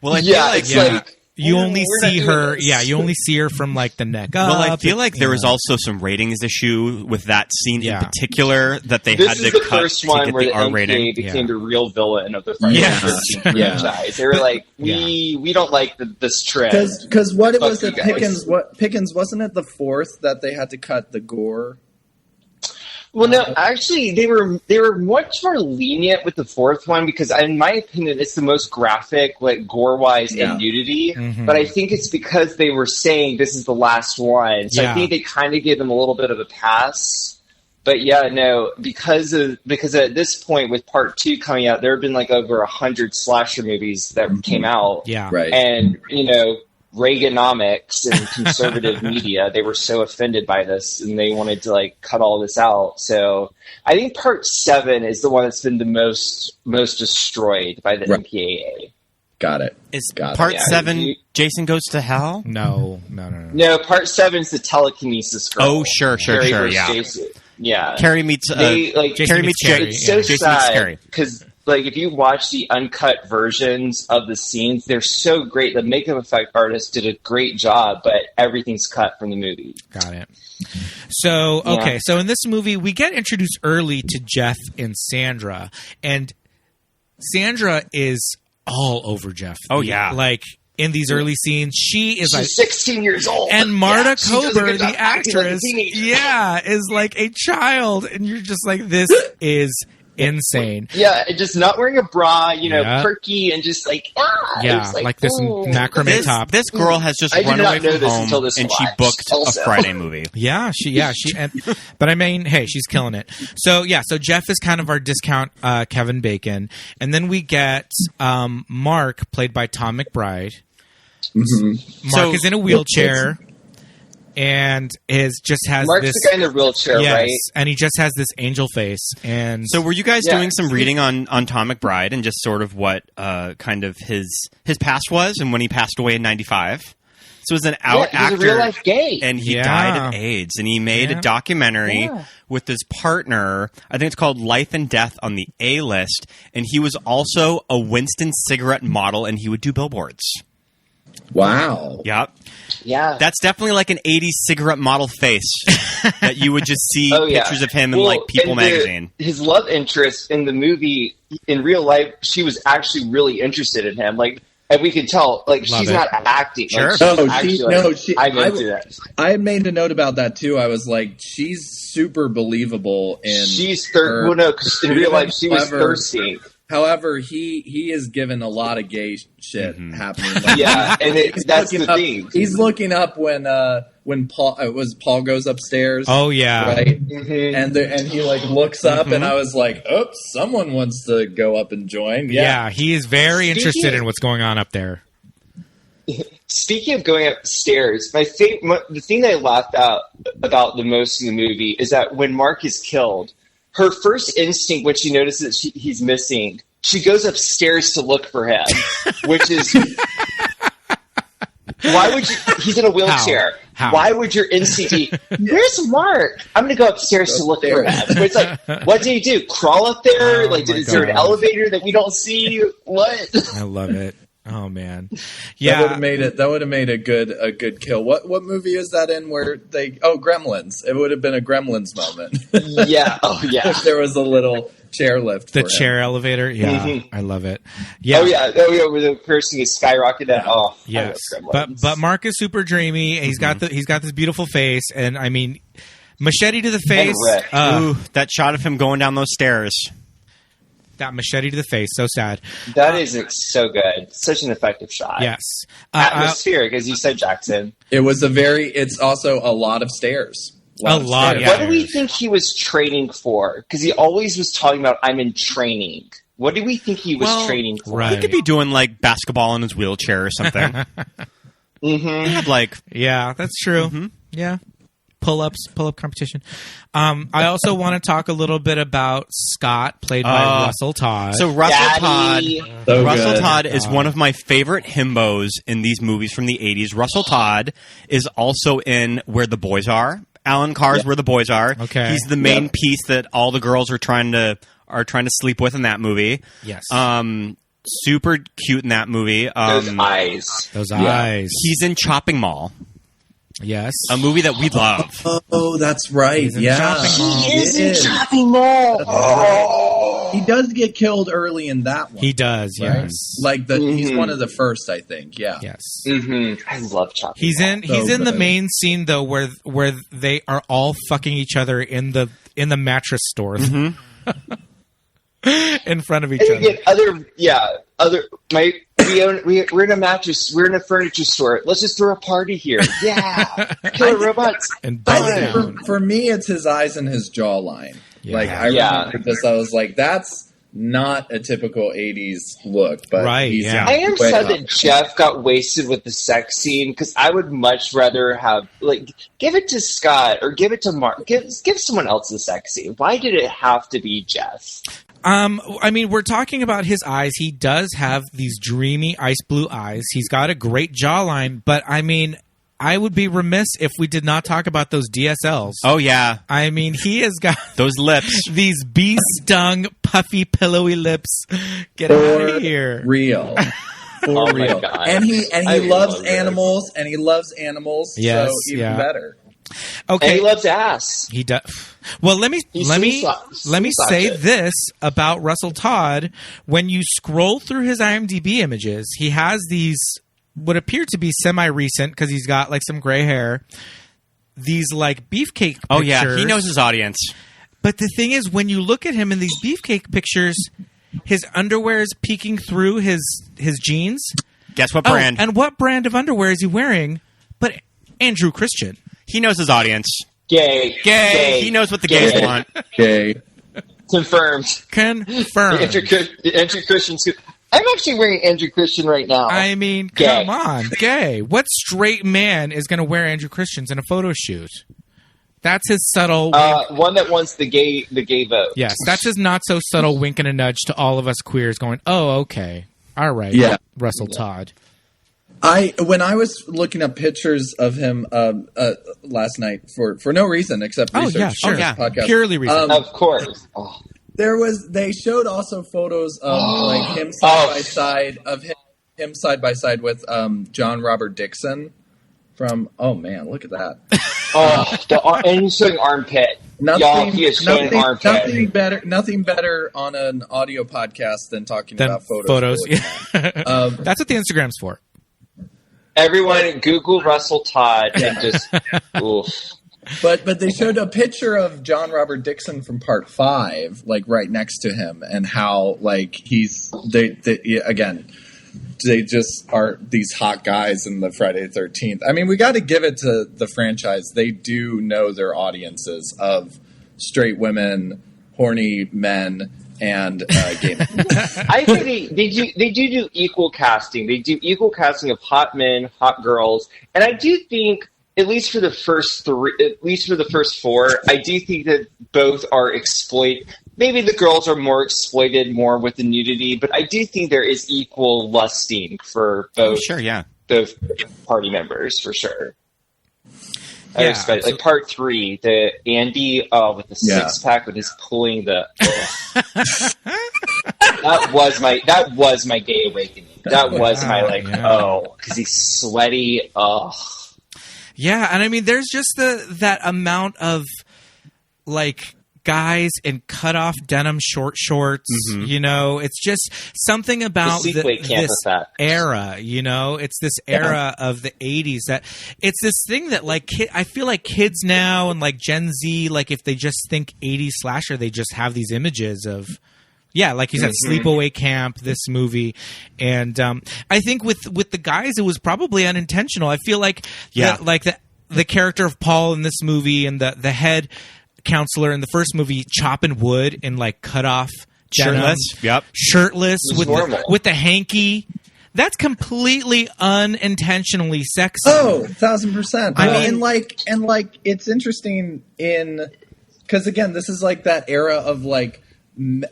Well, I feel like you only see her. Yeah, you only see her from like the neck up. Well, I feel like there was also some ratings issue with that scene in particular that they had to cut. This is the first one where the R MPA rating became the real villain of the Friday the 13th franchise. They were like, we don't like this trend. Because what it was that Pickens wasn't it the fourth that they had to cut the gore? Well, no, actually, they were much more lenient with the fourth one because, in my opinion, it's the most graphic, like gore-wise and nudity. But I think it's because they were saying this is the last one, so I think they kind of gave them a little bit of a pass. But because at this point with Part 2 coming out, there have been like over 100 slasher movies that came out. Yeah, right. And Reaganomics and conservative media, they were so offended by this and they wanted to like cut all this out. So I think Part 7 is the one that's been the most destroyed by the MPAA. Got it. Is Part 7 Jason Goes to Hell? No. No, Part 7 is the telekinesis girl. Oh, sure, yeah. Jason. Yeah. Carrie meets Carrie meets Carrie. It's so Jason sad because like if you watch the uncut versions of the scenes, they're so great. The makeup effect artist did a great job, but everything's cut from the movie. Got it. So so in this movie we get introduced early to Jeff and Sandra, and Sandra is all over Jeff. Oh yeah, like in these early scenes, she's like 16 years old, and Marta Kober, the actress, is like a child, and you're just like, this is insane. Yeah, and just not wearing a bra, perky, and just like like this macrame top. This girl has just run away from home, and she booked a Friday movie. But I mean, hey, she's killing it. So Jeff is kind of our discount Kevin Bacon, and then we get Mark, played by Tom McBride. Mark is in a wheelchair. And Mark's the guy in the wheelchair, right? And he just has this angel face. And so, were you guys doing some reading on Tom McBride and just sort of what kind of his past was, and when he passed away in '95? So, it was an actor, he's a real life gay, and he died of AIDS, and he made a documentary with his partner. I think it's called Life and Death on the A List, and he was also a Winston cigarette model, and he would do billboards. Wow. Yep. Yeah. That's definitely like an 80s cigarette model face that you would just see pictures of him in like People magazine. His love interest in the movie, in real life, she was actually really interested in him. Like, and we can tell, like, she's not acting. Sure. Like, I made a note about that too. I was like, she's super believable in because in real life she was thirsty. However, he is given a lot of gay shit happening. Like, and that's the thing. He's looking up when Paul goes upstairs. Oh yeah, right. And he like looks up, and I was like, "Oops, someone wants to go up and join." Yeah, he is very interested in what's going on up there. Speaking of going upstairs, the thing that I laughed about the most in the movie is that when Mark is killed, her first instinct when she notices that he's missing, she goes upstairs to look for him, which is Why would you? He's in a wheelchair. How? Why would your instinct be, where's Mark? I'm going to go upstairs to look for him. But it's like, what do you do? Crawl up there? Is there an elevator that we don't see? What? I love it. Oh man, yeah, that would have made a good kill. What movie is that in where Gremlins? It would have been a Gremlins moment. Yeah. Oh yeah. If there was a little chairlift. The chair elevator. Yeah, I love it. Yeah. Oh yeah. Where the person is skyrocketed. Oh yes. But Mark is super dreamy. And he's got this beautiful face, and I mean, machete to the face. Ooh, that shot of him going down those stairs. That machete to the face, so sad. That is so good. Such an effective shot. Yes. Atmospheric, as you said, Jackson. It's also a lot of stairs. A lot. What do we think he was training for? Because he always was talking about, I'm in training. What do we think he was training for? Right. He could be doing like basketball in his wheelchair or something. He had yeah, that's true. Yeah. Pull-up competition. I also want to talk a little bit about Scott, played by Russell Todd. So Russell Todd is one of my favorite himbos in these movies from the 80s. Russell Todd is also in Where the Boys Are. Alan Carr's Where the Boys Are. Okay. He's the main piece that all the girls are trying to sleep with in that movie. Yes. Super cute in that movie. Those eyes. He's in Chopping Mall. Yes. A movie that we love. Oh, that's right. Yeah. He is in Chopping Mall. Oh. He does get killed early in that one. He does, right? yes. Like he's one of the first, I think. Yeah. Yes. Mm-hmm. I love Chopping Mall. He's in the main scene though where they are all fucking each other in the mattress store. In front of each other. We're in a mattress. We're in a furniture store. Let's just throw a party here. Yeah, killer robots. And for me, it's his eyes and his jawline. Yeah. Like I remember this, I was like, that's not a typical '80s look. But right, I am sad that Jeff got wasted with the sex scene because I would much rather have give it to Scott or give it to Mark. Give someone else the sex scene. Why did it have to be Jeff? I mean, we're talking about his eyes. He does have these dreamy ice blue eyes. He's got a great jawline, but I mean, I would be remiss if we did not talk about those DSLs. Oh, yeah. I mean, he has got those lips. These bee-stung, puffy, pillowy lips. Get out of here. Real. For real. My God. And he loves animals, and he loves animals, yes, so even better. Okay. And he loves ass. He does. Well, let me say this about Russell Todd. When you scroll through his IMDb images, he has these what appear to be semi-recent because he's got like some gray hair. These like beefcake pictures. Oh yeah, he knows his audience. But the thing is, when you look at him in these beefcake pictures, his underwear is peeking through his jeans. Guess what brand? And what brand of underwear is he wearing? But Andrew Christian. He knows his audience. Gay. He knows what the gays want. Gay. Confirmed. Andrew Christian. I'm actually wearing Andrew Christian right now. I mean, come on. Gay. What straight man is going to wear Andrew Christian's in a photo shoot? That's his subtle one that wants the gay vote. Yes, that's his not so subtle wink and a nudge to all of us queers going, oh, okay. All right. Yeah. Russell Todd. When I was looking up pictures of him last night for no reason except research for this podcast. Purely reason. Of course. Oh. They showed also photos of like him side by side with John Robert Dixon from look at that. And he's showing armpit. He is showing armpit. Nothing better on an audio podcast than talking about photos. That's what the Instagram's for. Everyone Google Russell Todd and just oof. But they showed a picture of John Robert Dixon from Part 5, like right next to him, and how like they just are these hot guys in the Friday the 13th. I mean, we got to give it to the franchise. They do know their audiences of straight women, horny men, and gay men. I think they do equal casting. They do equal casting of hot men, hot girls, and I do think, at least for the first four, I do think that both are maybe the girls are more exploited more with the nudity, but I do think there is equal lusting for both. Sure, yeah. the party members for sure. I Yeah, respect like part 3, the Andy with the 6-pack with his pulling the. that was my gay awakening. That was my because he's sweaty. Oh, yeah, and I mean, there's just that amount of like guys in cut-off denim short shorts. You know, it's just something about this era. You know, it's this era of the 80s that it's this thing that like I feel like kids now and like Gen Z, like if they just think 80s slasher, they just have these images of. Yeah, like you said, Sleepaway Camp, this movie, and I think with the guys, it was probably unintentional. I feel like the character of Paul in this movie and the head counselor in the first movie chopping wood in like cut off shirtless with the hanky. That's completely unintentionally sexy. Oh, 1,000%. I mean, and it's interesting because again, this is like that era of like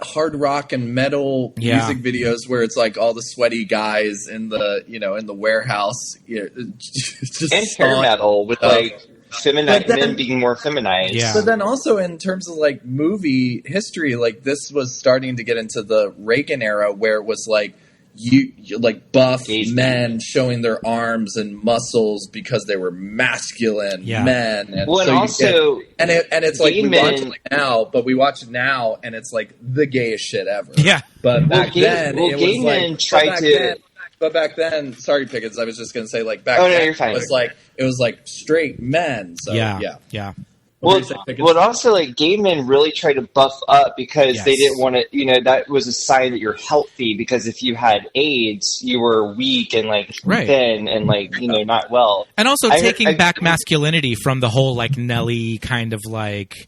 hard rock and metal music videos where it's like all the sweaty guys in the warehouse, just and hair metal with like feminine men being more feminized. Yeah. But then also in terms of like movie history, like this was starting to get into the Reagan era where it was like you like buff men showing their arms and muscles because they were masculine men. And well, and also it's like we watch it now, but we watch it now and it's like the gayest shit ever. Yeah. But back then it was men like tried to. But back then, sorry, Pickens, I was just going to say, like, back then you're fine. It was like straight men. So, yeah. Well, also, like, gay men really tried to buff up because they didn't want to, that was a sign that you're healthy because if you had AIDS, you were weak and, like, thin and, like, not well. And also taking back masculinity from the whole, like, Nelly kind of, like...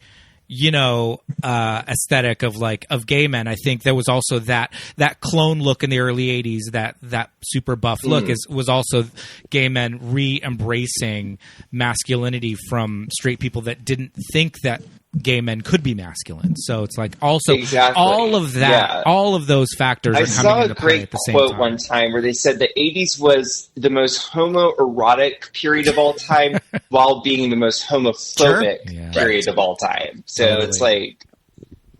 aesthetic of gay men. I think there was also that clone look in the early 80s, that super buff look was also gay men re-embracing masculinity from straight people that didn't think that gay men could be masculine. So it's like also all of that, all of those factors are coming into play at the same time. I saw a great quote one time where they said the 80s was the most homoerotic period of all time while being the most homophobic period of all time. So it's like,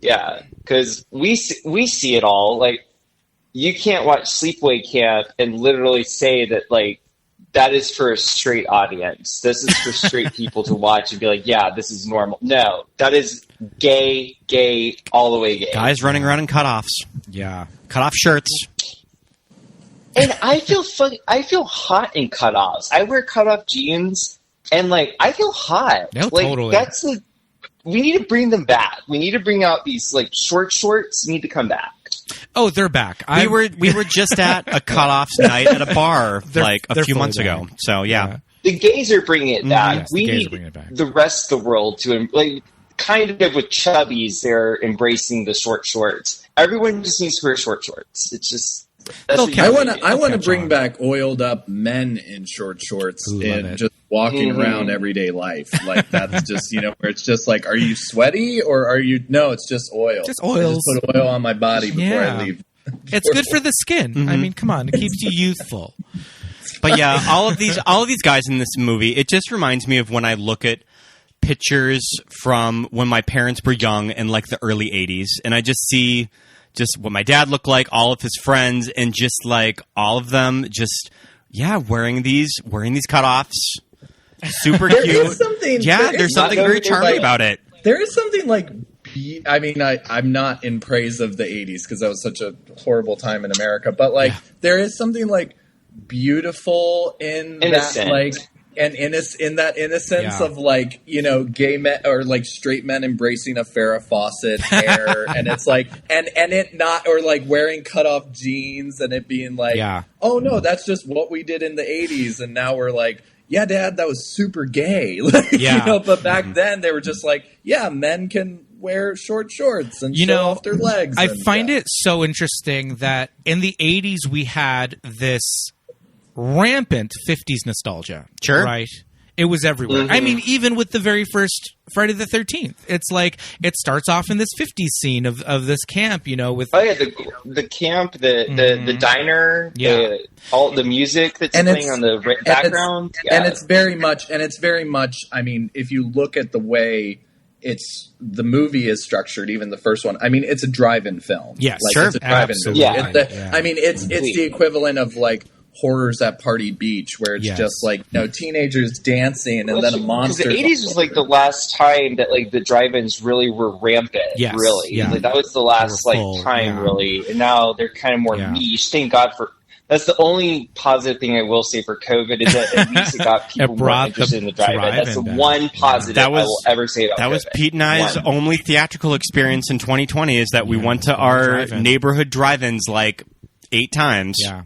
because we see it all. Like, you can't watch Sleepaway Camp and literally say that, like, that is for a straight audience. This is for straight people to watch and be like, yeah, this is normal. No, that is gay, all the way gay. Guys running around in cutoffs. Yeah. Cutoff shirts. And I feel hot in cutoffs. I wear cutoff jeans and, like, I feel hot. No, like, totally. That's like, we need to bring them back. We need to bring out these, like, shorts need to come back. Oh, they're back. We were just at a cutoffs night at a bar like a few months ago. So the gays are bringing it back. Yes, we need the rest of the world to like kind of with chubbies. They're embracing the short shorts. Everyone just needs to wear short shorts. It's just. I want to bring back oiled up men in short shorts and just walking around everyday life. Like that's just where it's just like, are you sweaty or are you? No, it's just oil. Just oils. I just put oil on my body before I leave. It's good for the skin. I mean, come on, it keeps you youthful. But yeah, all of these guys in this movie, it just reminds me of when I look at pictures from when my parents were young in like the early 80s, and I just see. Just what my dad looked like, all of his friends, and just like all of them, just wearing these cutoffs, super cute. There's something very charming about it. There is something like, I mean, I'm not in praise of the '80s because that was such a horrible time in America, but like there is something like beautiful in innocent. That, like. And in that innocence of like gay men or like straight men embracing a Farrah Fawcett hair, and it's like and it not or like wearing cutoff jeans and it being like oh no, that's just what we did in the 80s, and now we're like Dad, that was super gay, but back then they were just like men can wear short shorts and show off their legs. I find it so interesting that in the 80s we had this rampant 50s nostalgia. Sure. Right? It was everywhere. I mean, even with the very first Friday the 13th, it's like it starts off in this 50s scene of this camp, you know, with the camp, the diner, all the music that's playing on the background, and it's very much. I mean, if you look at the way the movie is structured, even the first one. I mean, it's a drive-in film. Yes, like, sure, it's a drive-in movie. Yeah. I mean, it's the equivalent of like Horrors at Party Beach, where it's just like teenagers dancing and then a monster. Because the 80s was like the last time that like the drive-ins really were rampant. Yes, really, like that was the last time really, and now they're kind of more niche. Thank God for. That's the only positive thing I will say for COVID is that at least it got people more interested in the drive-in. That's the one positive I will ever say about that. COVID. Was Pete and I's only theatrical experience in 2020 is that we went to our neighborhood drive-ins like 8 times. Yeah.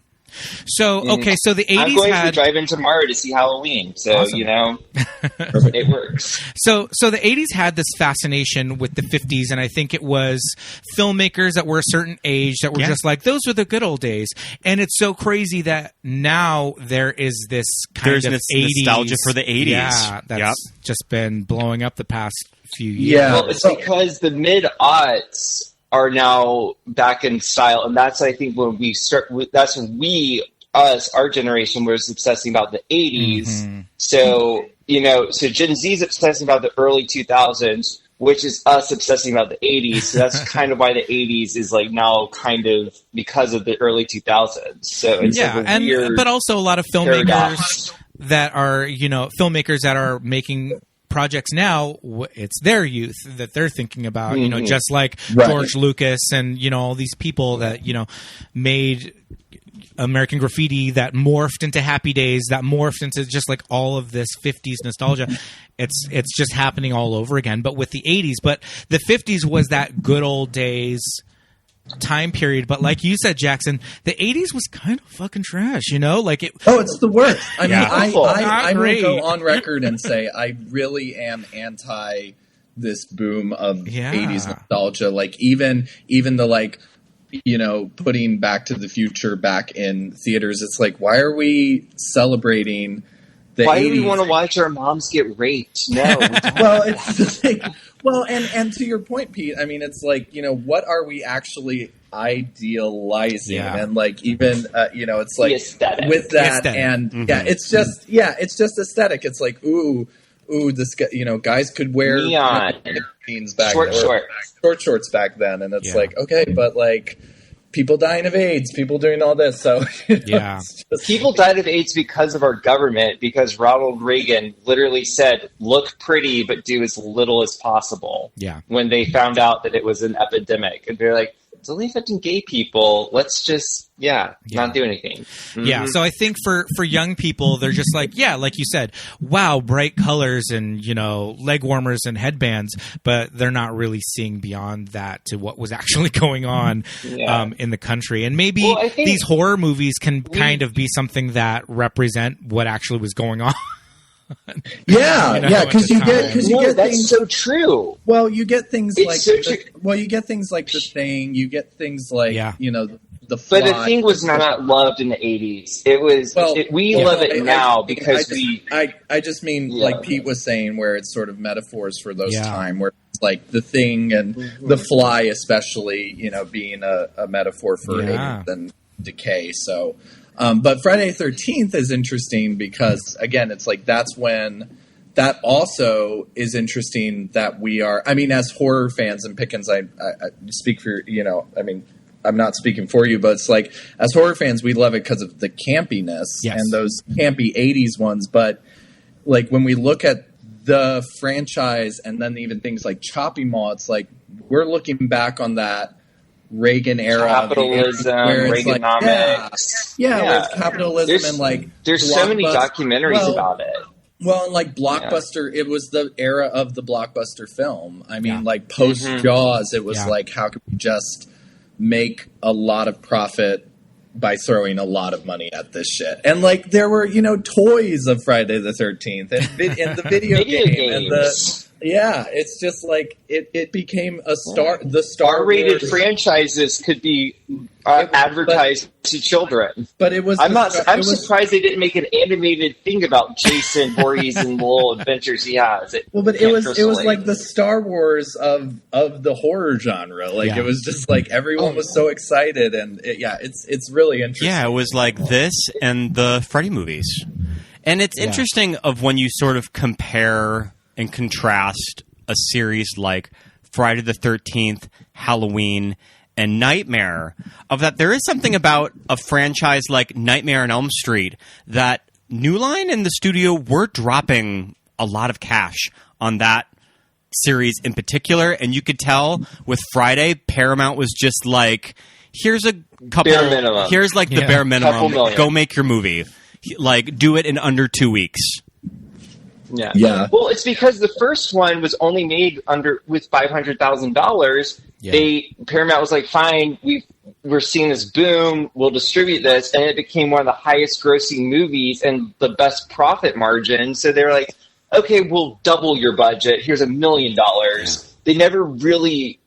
So, okay, so the 80s I'm going to the drive-in tomorrow to see Halloween, so, awesome. you know, it works. So the 80s had this fascination with the 50s, and I think it was filmmakers that were a certain age that were just like, those were the good old days. And it's so crazy that now there is this kind of 80s nostalgia for the 80s. Yeah, that's just been blowing up the past few years. Yeah. Well, it's because the mid-aughts are now back in style, and that's I think when we start. That's when our generation, was obsessing about the 80s. So so Gen Z is obsessing about the early 2000s, which is us obsessing about the 80s. So that's kind of why the 80s is like now kind of because of the early 2000s. So it's but also a lot of filmmakers that are making projects now, it's their youth that they're thinking about, just like George Lucas and, all these people that, made American Graffiti, that morphed into Happy Days, that morphed into just like all of this 50s nostalgia. It's just happening all over again, but with the 80s. But the 50s was that good old days time period, but like you said, Jackson, the 80s was kind of fucking trash, like it. Oh, it's the worst. I mean, I will go on record and say I really am anti this boom of 80s nostalgia. Like even the like, putting Back to the Future back in theaters. It's like, why are we celebrating the 80s? Why do we want to watch our moms get raped? No. Well, it's the thing. Well, and to your point, Pete, I mean, it's like, what are we actually idealizing? Yeah. And like, even, it's like with that and it's just aesthetic. It's like, ooh, this guy, guys could wear neon jeans back short shorts back then. And it's like, okay, but like people dying of AIDS, people doing all this. So people died of AIDS because of our government, because Ronald Reagan literally said, look pretty, but do as little as possible. Yeah. When they found out that it was an epidemic, and they're like, it's only affecting gay people. Let's just, not do anything. Yeah. So I think for young people, they're just like, like you said, wow, bright colors and, leg warmers and headbands, but they're not really seeing beyond that to what was actually going on in the country. And maybe these horror movies can kind of be something that represent what actually was going on. Because you get that's things so true. Well, you get things it's like so you get things like The Thing. You get things like The Fly. But The Thing was not loved in the 80s. It was. We love it now because I just mean like Pete was saying, where it's sort of metaphors for those time, where it's like The Thing and The Fly, especially being a metaphor for AIDS and decay. So. But Friday the 13th is interesting because, again, it's like that also is interesting that we are, I mean, as horror fans, and Pickens, I speak for, I mean, I'm not speaking for you, but it's like, as horror fans, we love it because of the campiness and those campy 80s ones. But like when we look at the franchise and then even things like Chopping Mall, it's like we're looking back on that Reagan era, capitalism, Reaganomics, where it's capitalism and like there's so many documentaries about it. Well, and like Blockbuster, it was the era of the Blockbuster film. I mean, like post Jaws, it was like, how could we just make a lot of profit by throwing a lot of money at this shit? And like there were, toys of Friday the 13th and the video game and Yeah, it's just like it became a the Star R-rated Wars franchises could be advertised to children. But it was. I'm surprised they didn't make an animated thing about Jason Voorhees and the little adventures he has. It was like the Star Wars of the horror genre. Like it was just like everyone was so excited, and it's really interesting. Yeah, it was like this and the Freddy movies, and it's interesting of when you sort of compare and contrast a series like Friday the 13th, Halloween, and Nightmare, of that there is something about a franchise like Nightmare on Elm Street that New Line and the studio were dropping a lot of cash on that series in particular, and you could tell with Friday, Paramount was just like, here's a couple, bare minimum. Here's like the bare minimum, go make your movie. Like, do it in under 2 weeks. Yeah. Well, it's because the first one was only made with $500,000. Paramount was like, fine, we're seeing this boom, we'll distribute this, and it became one of the highest grossing movies and the best profit margin. So they were like, okay, we'll double your budget. Here's $1 million. They never really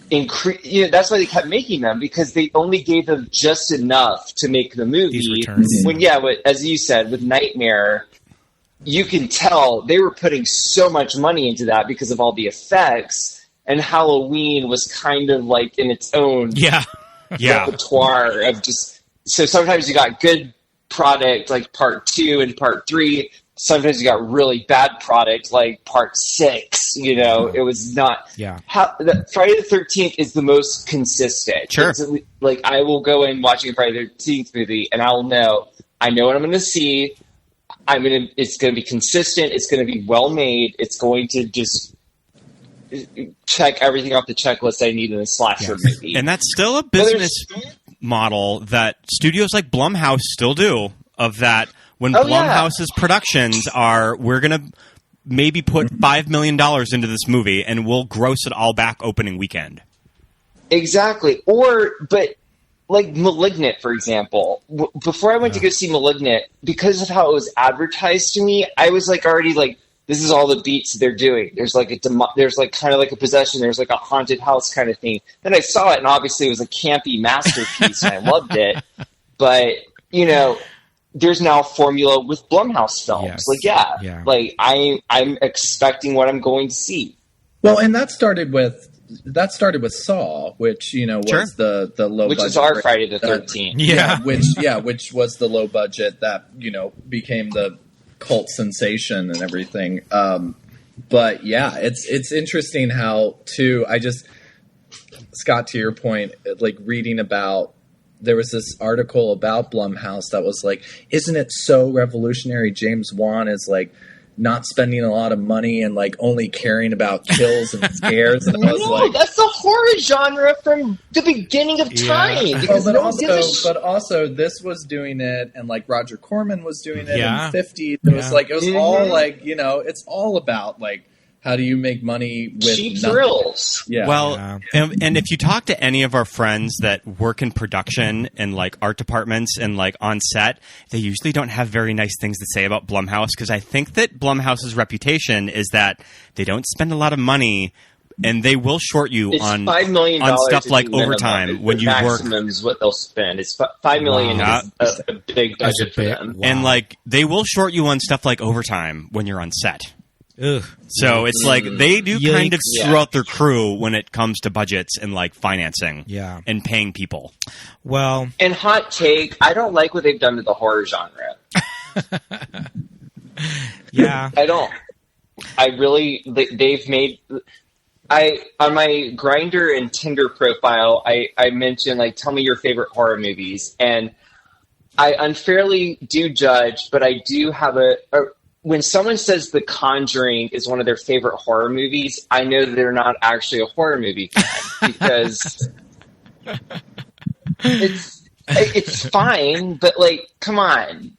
increase. That's why they kept making them, because they only gave them just enough to make the movie. When as you said, with Nightmare, you can tell they were putting so much money into that because of all the effects, and Halloween was kind of like in its own repertoire of just. So sometimes you got good product like part 2 and part 3. Sometimes you got really bad product like part 6. It was not. Yeah. Friday the 13th is the most consistent. Sure. Like I will go in watching a Friday the 13th movie, and I know what I'm going to see. It's going to be consistent. It's going to be well made. It's going to just check everything off the checklist I need in a slasher movie. And that's still a business model that studios like Blumhouse still do. Of that, when Blumhouse's productions are, we're going to maybe put $5 million into this movie, and we'll gross it all back opening weekend. Exactly. But. Like Malignant, for example. Before I went to go see Malignant, because of how it was advertised to me, I was like already like, this is all the beats they're doing. There's like there's like kind of like a possession. There's like a haunted house kind of thing. Then I saw it, and obviously it was a campy masterpiece, and I loved it. But there's now a formula with Blumhouse films. Yes. Like I'm expecting what I'm going to see. Well, and that started with Saw, which was the low which budget, is our Friday the 13th. Which was the low budget that became the cult sensation and everything. But it's interesting how Scott, to your point, like reading about. There was this article about Blumhouse that was like, isn't it so revolutionary? James Wan is like not spending a lot of money and like only caring about kills and scares. And I was like, that's the horror genre from the beginning of time. But also this was doing it, and like Roger Corman was doing it in the 50s. It was like, it was all like, it's all about like, how do you make money with cheap thrills? Yeah. Well, and if you talk to any of our friends that work in production and like art departments and like on set, they usually don't have very nice things to say about Blumhouse, because I think that Blumhouse's reputation is that they don't spend a lot lot of money, and they will short you on $5 million on stuff like overtime when you work. Maximum is what they'll spend. It's $5 million is a big budget for them, and like they will short you on stuff like overtime when you're on set. Ugh. So it's like they do kind of screw out their crew when it comes to budgets and like financing and paying people. Well, and hot take, I don't like what they've done to the horror genre. I don't. I really, they've made, on my Grindr and Tinder profile, I mentioned like, tell me your favorite horror movies. And I unfairly do judge, but I do have when someone says The Conjuring is one of their favorite horror movies, I know that they're not actually a horror movie fan, because it's fine, but like, come on.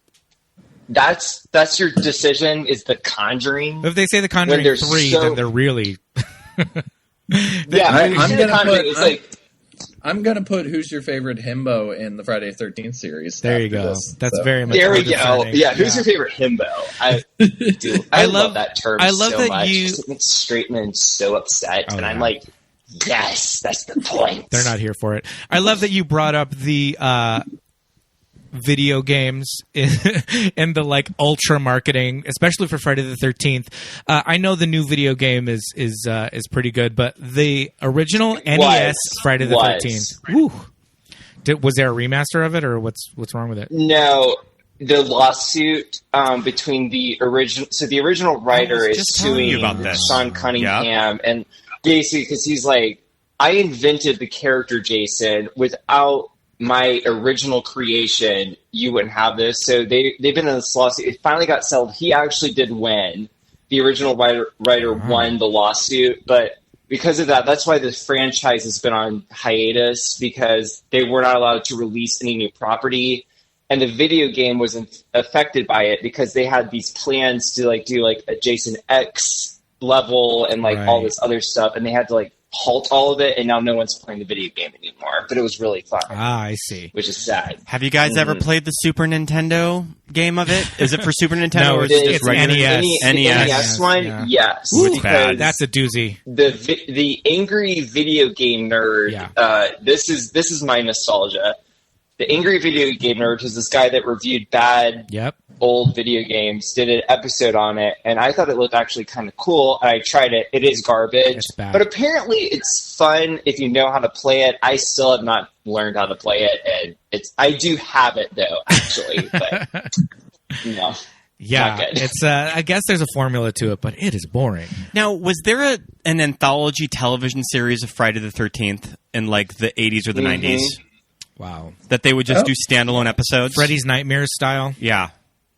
That's your decision, is The Conjuring. If they say The Conjuring 3, then they're really... I'm going to put... I'm gonna put Who's Your Favorite Himbo in the Friday the 13th series. There you go. That's very much. There we go. Yeah, who's your favorite himbo? I love that term. I love so that much. you. It makes straight men so upset, and I'm like, yes, that's the point. They're not here for it. I love that you brought up the video games in the like ultra marketing, especially for Friday the 13th. I know the new video game is pretty good, but the original NES Friday the 13th. Woo. Was there a remaster of it, or what's wrong with it? No, the lawsuit between the original. So the original writer is suing Sean Cunningham, and basically because he's like, I invented the character Jason without my original creation. You wouldn't have this. So they've been in this lawsuit. It finally got settled. He actually did win. The original writer won the lawsuit, but because of that, that's why the franchise has been on hiatus, because they were not allowed to release any new property. And the video game was affected by it because they had these plans to like do like a Jason X level and like all this other stuff. And they had to like halt all of it. And now no one's playing the video game anymore, but it was really fun. Ah, I see. Which is sad. Have you guys ever played the Super Nintendo game of it? Is it for Super Nintendo No, or is it just it's regular NES. The NES one, yes. Ooh, it's bad. That's a doozy. The angry video game nerd. This is my nostalgia. The angry video game nerd, which is this guy that reviewed bad old video games, did an episode on it, and I thought it looked actually kind of cool. And I tried it. It is garbage, It's bad. but apparently it's fun if you know how to play it. I still have not learned how to play it, and I do have it though, actually, but no. Yeah, not good. it's. I guess there's a formula to it, but it is boring. Now, was there an anthology television series of Friday the 13th in like the 80s or the 90s? Wow. That they would just do standalone episodes? Freddy's Nightmares style? Yeah.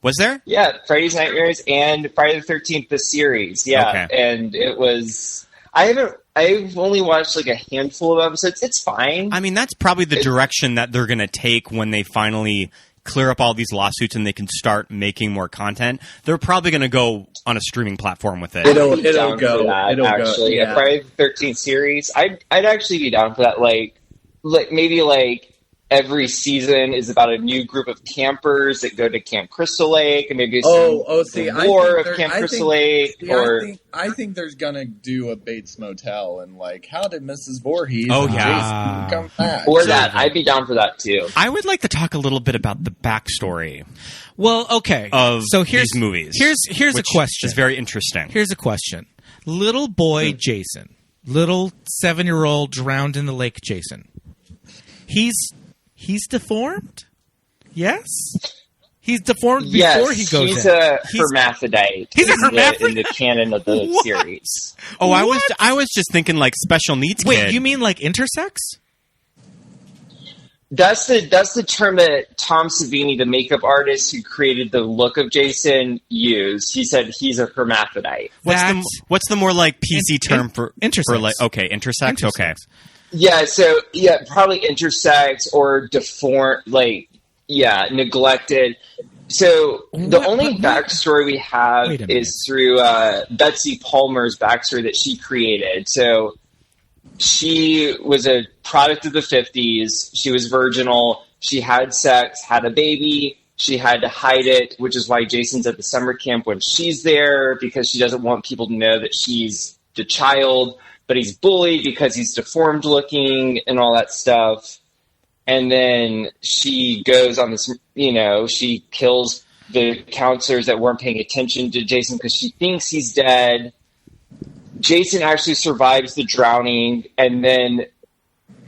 Was there? Yeah, Freddy's Nightmares and Friday the 13th, the series. Yeah, and it was... I've only watched like a handful of episodes. It's fine. I mean, that's probably the direction that they're going to take when they finally clear up all these lawsuits and they can start making more content. They're probably going to go on a streaming platform with it. It'll go. Actually, a Friday the 13th series. I'd actually be down for that. Like maybe like every season is about a new group of campers that go to Camp Crystal Lake, and maybe more of Camp Crystal Lake. I think there's gonna do a Bates Motel and like, how did Mrs. Voorhees? Yeah, come back? Or that I'd be down for that too. I would like to talk a little bit about the backstory. Well, okay. Of here's these movies. Here's a question. It's very interesting. Here's a question. Little boy Jason, little 7-year-old drowned in the lake Jason. He's deformed? Yes? He's deformed before he goes he's in. a hermaphrodite. He's a hermaphrodite? In the canon of the series. Oh, what? I was just thinking like special needs Wait, kid. you mean like intersex? That's the term that Tom Savini, the makeup artist who created the look of Jason, used. He said he's a hermaphrodite. What's the more like PC term for intersex? For like, okay, intersex? Okay. Yeah, probably intersex or deformed, neglected. So the only backstory we have is through Betsy Palmer's backstory that she created. So she was a product of the 50s. She was virginal. She had sex, had a baby. She had to hide it, which is why Jason's at the summer camp when she's there, because she doesn't want people to know that she's the child. But he's bullied because he's deformed looking and all that stuff. And then she goes on this, she kills the counselors that weren't paying attention to Jason because she thinks he's dead. Jason actually survives the drowning, and then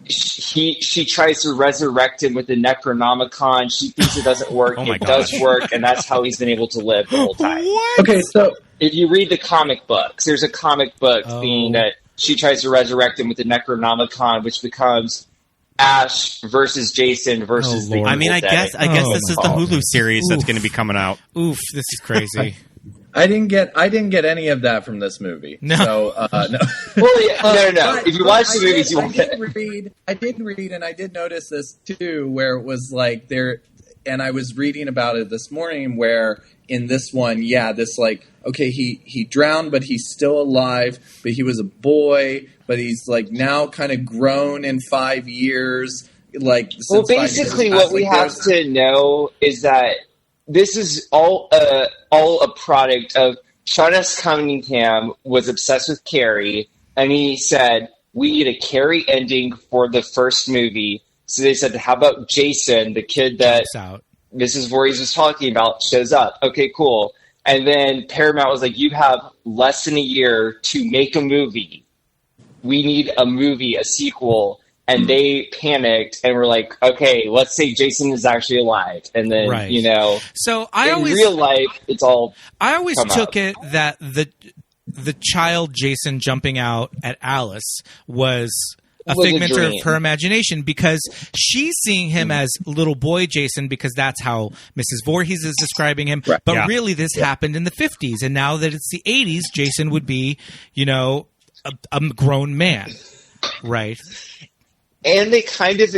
she tries to resurrect him with the Necronomicon. She thinks it doesn't work. It does work, and that's how he's been able to live the whole time. What? Okay, so if you read the comic books, there's a comic book being that she tries to resurrect him with the Necronomicon, which becomes Ash versus Jason versus the. I mean, I guess this is the Hulu series that's going to be coming out. Oof, this is crazy. I didn't get any of that from this movie. No. So, no. Well, no. If you watch the movies, you won't get it. I did read, and I did notice this too, where it was like there, and I was reading about it this morning, where in this one, this like, okay, he drowned, but he's still alive, but he was a boy, but he's like now kind of grown in 5 years. Like, well, basically what we have to know is that this is all a product of Sean S. Cunningham was obsessed with Carrie, and he said, we need a Carrie ending for the first movie. So they said, how about Jason, the kid that Mrs. Voorhees was talking about, shows up. Okay, cool. And then Paramount was like, you have less than a year to make a movie. We need a movie, a sequel. And they panicked and were like, okay, let's say Jason is actually alive. And then, so real life, it's all. I always took it that the child Jason jumping out at Alice was a figment of her imagination, because she's seeing him as little boy Jason, because that's how Mrs. Voorhees is describing him. Right. But really this happened in the 50s. And now that it's the 80s, Jason would be, a grown man. Right. And they kind of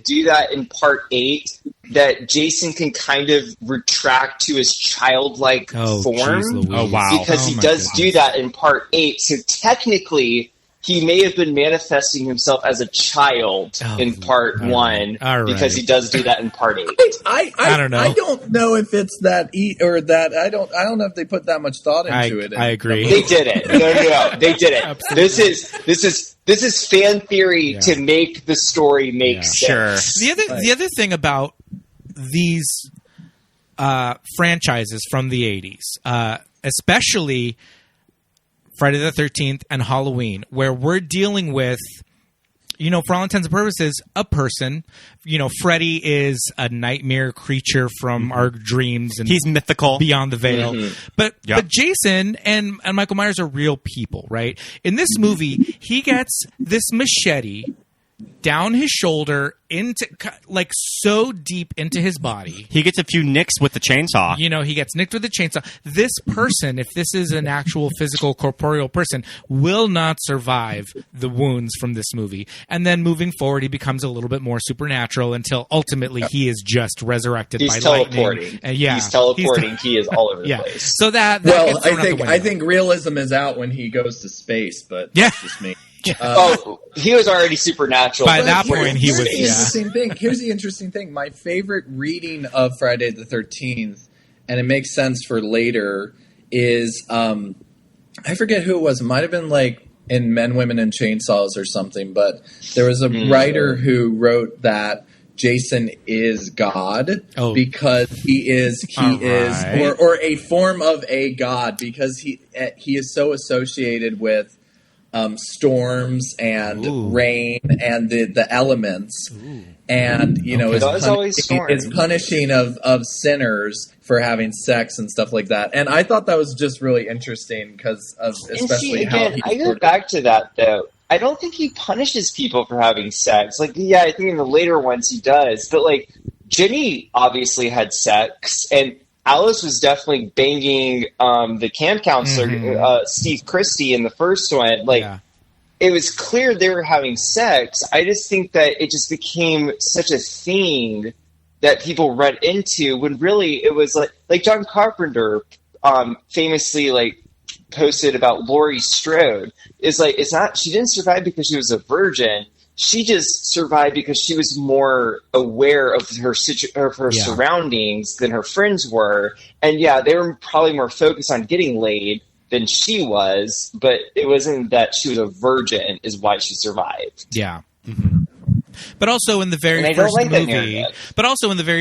do that in part 8, that Jason can kind of retract to his childlike form. Oh, wow. Because he does do that in part 8. So technically, he may have been manifesting himself as a child in part 1, because he does do that in part 8. I don't know. I don't know if it's that or that. I don't know if they put that much thought into it. I agree. They did it. No, they did it. This is fan theory to make the story make sense. Sure. The other thing about these franchises from the 80s, especially Friday the 13th and Halloween, where we're dealing with, for all intents and purposes, a person. Freddy is a nightmare creature from our dreams, and he's mythical beyond the veil. Mm-hmm. But Jason and Michael Myers are real people, right? In this movie, he gets this machete down his shoulder into so deep into his body. He gets a few nicks with the chainsaw. He gets nicked with the chainsaw. This person, if this is an actual physical corporeal person, will not survive the wounds from this movie. And then moving forward, he becomes a little bit more supernatural until ultimately he is just resurrected by lightning. He's teleporting. He is all over the place. So I think realism is out when he goes to space, but that's just me. He was already supernatural. By that point, he was. Here's the interesting thing. My favorite reading of Friday the 13th, and it makes sense for later, is I forget who it was. It might have been like in Men, Women, and Chainsaws or something. But there was a writer who wrote that Jason is God because he is or a form of a god, because he is so associated with storms and rain and the elements. And is punishing of sinners for having sex and stuff like that. And I thought that was just really interesting because of especially how I go back to that though. I don't think he punishes people for having sex. I think in the later ones he does, but Ginny obviously had sex, and Alice was definitely banging the camp counselor, Steve Christie, in the first one. It was clear they were having sex. I just think that it just became such a thing that people read into, when really it was like John Carpenter famously posted about Laurie Strode. It's not, she didn't survive because she was a virgin. She just survived because she was more aware of her surroundings than her friends were. And they were probably more focused on getting laid than she was, but it wasn't that she was a virgin is why she survived. Yeah. Mm-hmm. But also in the very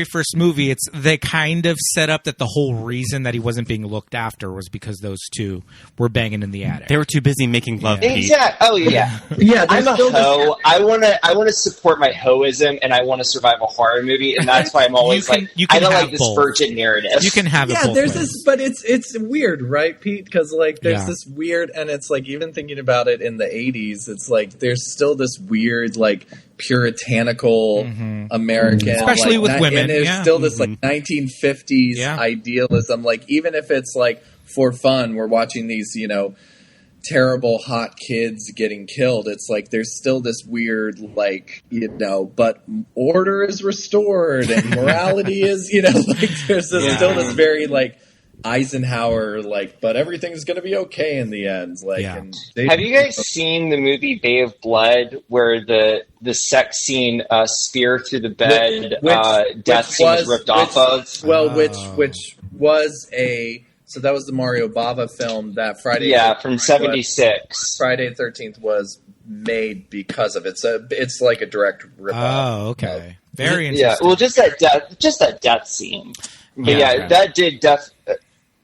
first movie, it's they kind of set up that the whole reason that he wasn't being looked after was because those two were banging in the attic. They were too busy making love. Exactly. Oh yeah. I'm a hoe. I want to support my hoism, and I want to survive a horror movie, and that's why I'm always I don't like this virgin narrative. You can have it. Yeah, there's this, but it's weird, right, Pete? Because there's this weird, and it's even thinking about it in the 80s, it's there's still this weird puritanical American, especially with women, and there's still this 1950s idealism. Even if it's for fun, we're watching these terrible hot kids getting killed. It's like there's still this weird, like, but order is restored and morality is, like there's still this very like Eisenhower, like, but everything's going to be okay in the end. Like, and have you guys seen the movie Bay of Blood, where the sex scene spear through the bed death scene was ripped off of? Well, which was so that was the Mario Bava film that Friday. Yeah, from '76. Friday the 13th was made because of it. So it's like a direct rip-off. Oh, okay. Very interesting. Yeah, well, just that death scene. But that did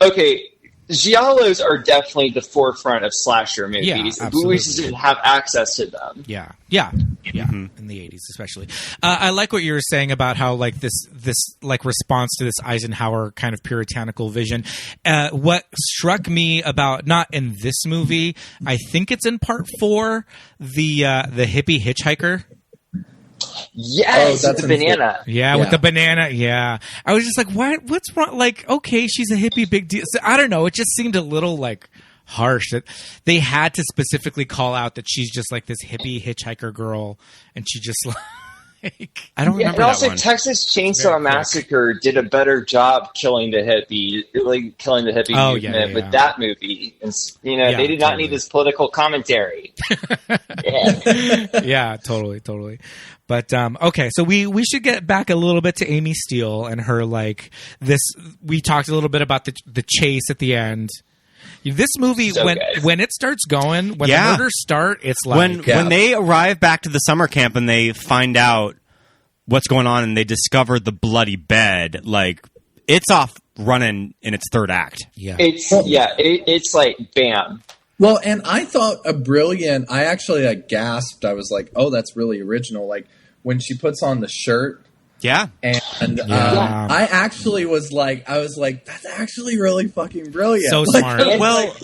okay, giallos are definitely the forefront of slasher movies. Yeah, we just didn't have access to them. Yeah. In the 80s especially. I like what you were saying about how like this like response to this Eisenhower kind of puritanical vision. What struck me about, not in this movie, I think it's in part 4, the hippie hitchhiker. Yes, with the banana. Yeah, with the banana. Yeah, I was just like, what? What's wrong? Like, okay, she's a hippie, big deal. So, I don't know. It just seemed a little like harsh that they had to specifically call out that she's just like this hippie hitchhiker girl, and she just like I don't remember. And also, that one. Texas Chainsaw Massacre did a better job killing the hippie movement with that movie. And they did not need this political commentary. Yeah, totally. But okay, so we should get back a little bit to Amy Steele and her like this. We talked a little bit about the chase at the end. This movie, when it starts going, when the murders start, it's like when they arrive back to the summer camp and they find out what's going on and they discover the bloody bed, like it's off running in its third act. Yeah, it's like bam. Well, and I thought I actually like gasped. I was like, oh, that's really original. Like when she puts on the shirt. Yeah. And I actually was like, that's actually really fucking brilliant. So smart.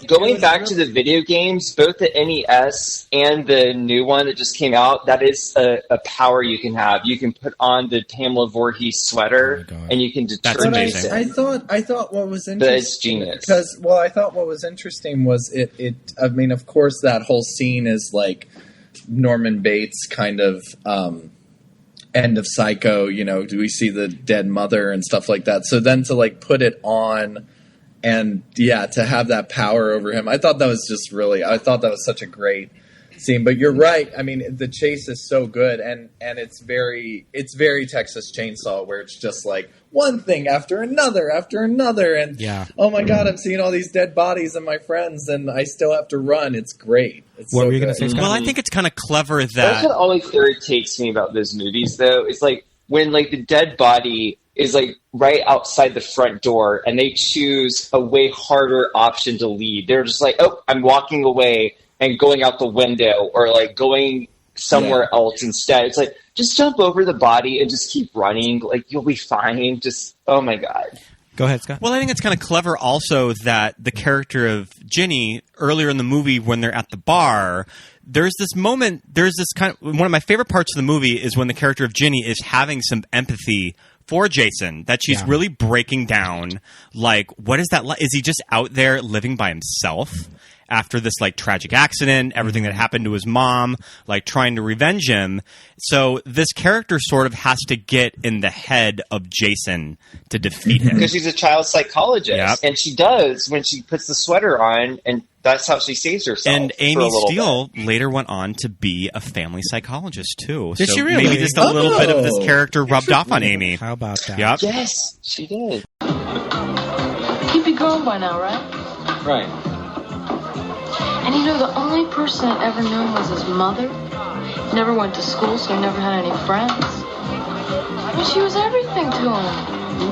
Going back to the video games, both the NES and the new one that just came out, that is a power you can have. You can put on the Pamela Voorhees sweater and you can deter. That's amazing. I thought what was interesting. That's genius. I thought what was interesting was it. I mean, of course, that whole scene is like Norman Bates kind of. End of Psycho, do we see the dead mother and stuff like that? So then to like put it on and to have that power over him, I thought that was such a great scene. But you're right. I mean, the chase is so good and it's very Texas Chainsaw, where it's just like one thing after another. And oh my God, I'm seeing all these dead bodies and my friends and I still have to run. It's great. What were you going to say, Scott? Well, I think it's kind of clever that... That's what always irritates me about those movies, though. It's like when like the dead body is like right outside the front door and they choose a way harder option to leave. They're just like, oh, I'm walking away and going out the window or like going somewhere else instead. It's like, just jump over the body and just keep running. Like, you'll be fine. Just, oh my God. Go ahead, Scott. Well, I think it's kind of clever also that the character of Ginny, earlier in the movie when they're at the bar, there's this kind of, one of my favorite parts of the movie is when the character of Ginny is having some empathy for Jason, that she's really breaking down, like, what is that like? Is he just out there living by himself after this, like, tragic accident, everything that happened to his mom, like, trying to revenge him? So this character sort of has to get in the head of Jason to defeat him. Because she's a child psychologist, and she does when she puts the sweater on, and that's how she saves herself. And Amy Steele later went on to be a family psycist, too. Did she really? Maybe just a little bit of this character rubbed off on Amy. How about that? Yep. Yes, she did. He'd be grown by now, right? Right. And the only person I ever knew was his mother. He never went to school, so he never had any friends. But she was everything to him.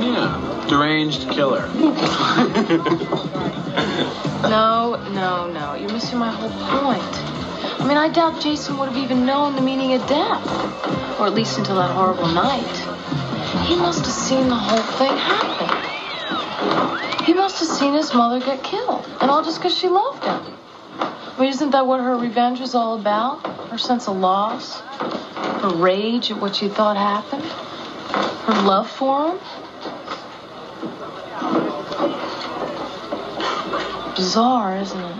Yeah, deranged killer. No. You're missing my whole point. I mean, I doubt Jason would have even known the meaning of death. Or at least until that horrible night. He must have seen the whole thing happen. He must have seen his mother get killed. And all just because she loved him. I mean, isn't that what her revenge was all about? Her sense of loss? Her rage at what she thought happened? Her love for him? Bizarre, isn't it?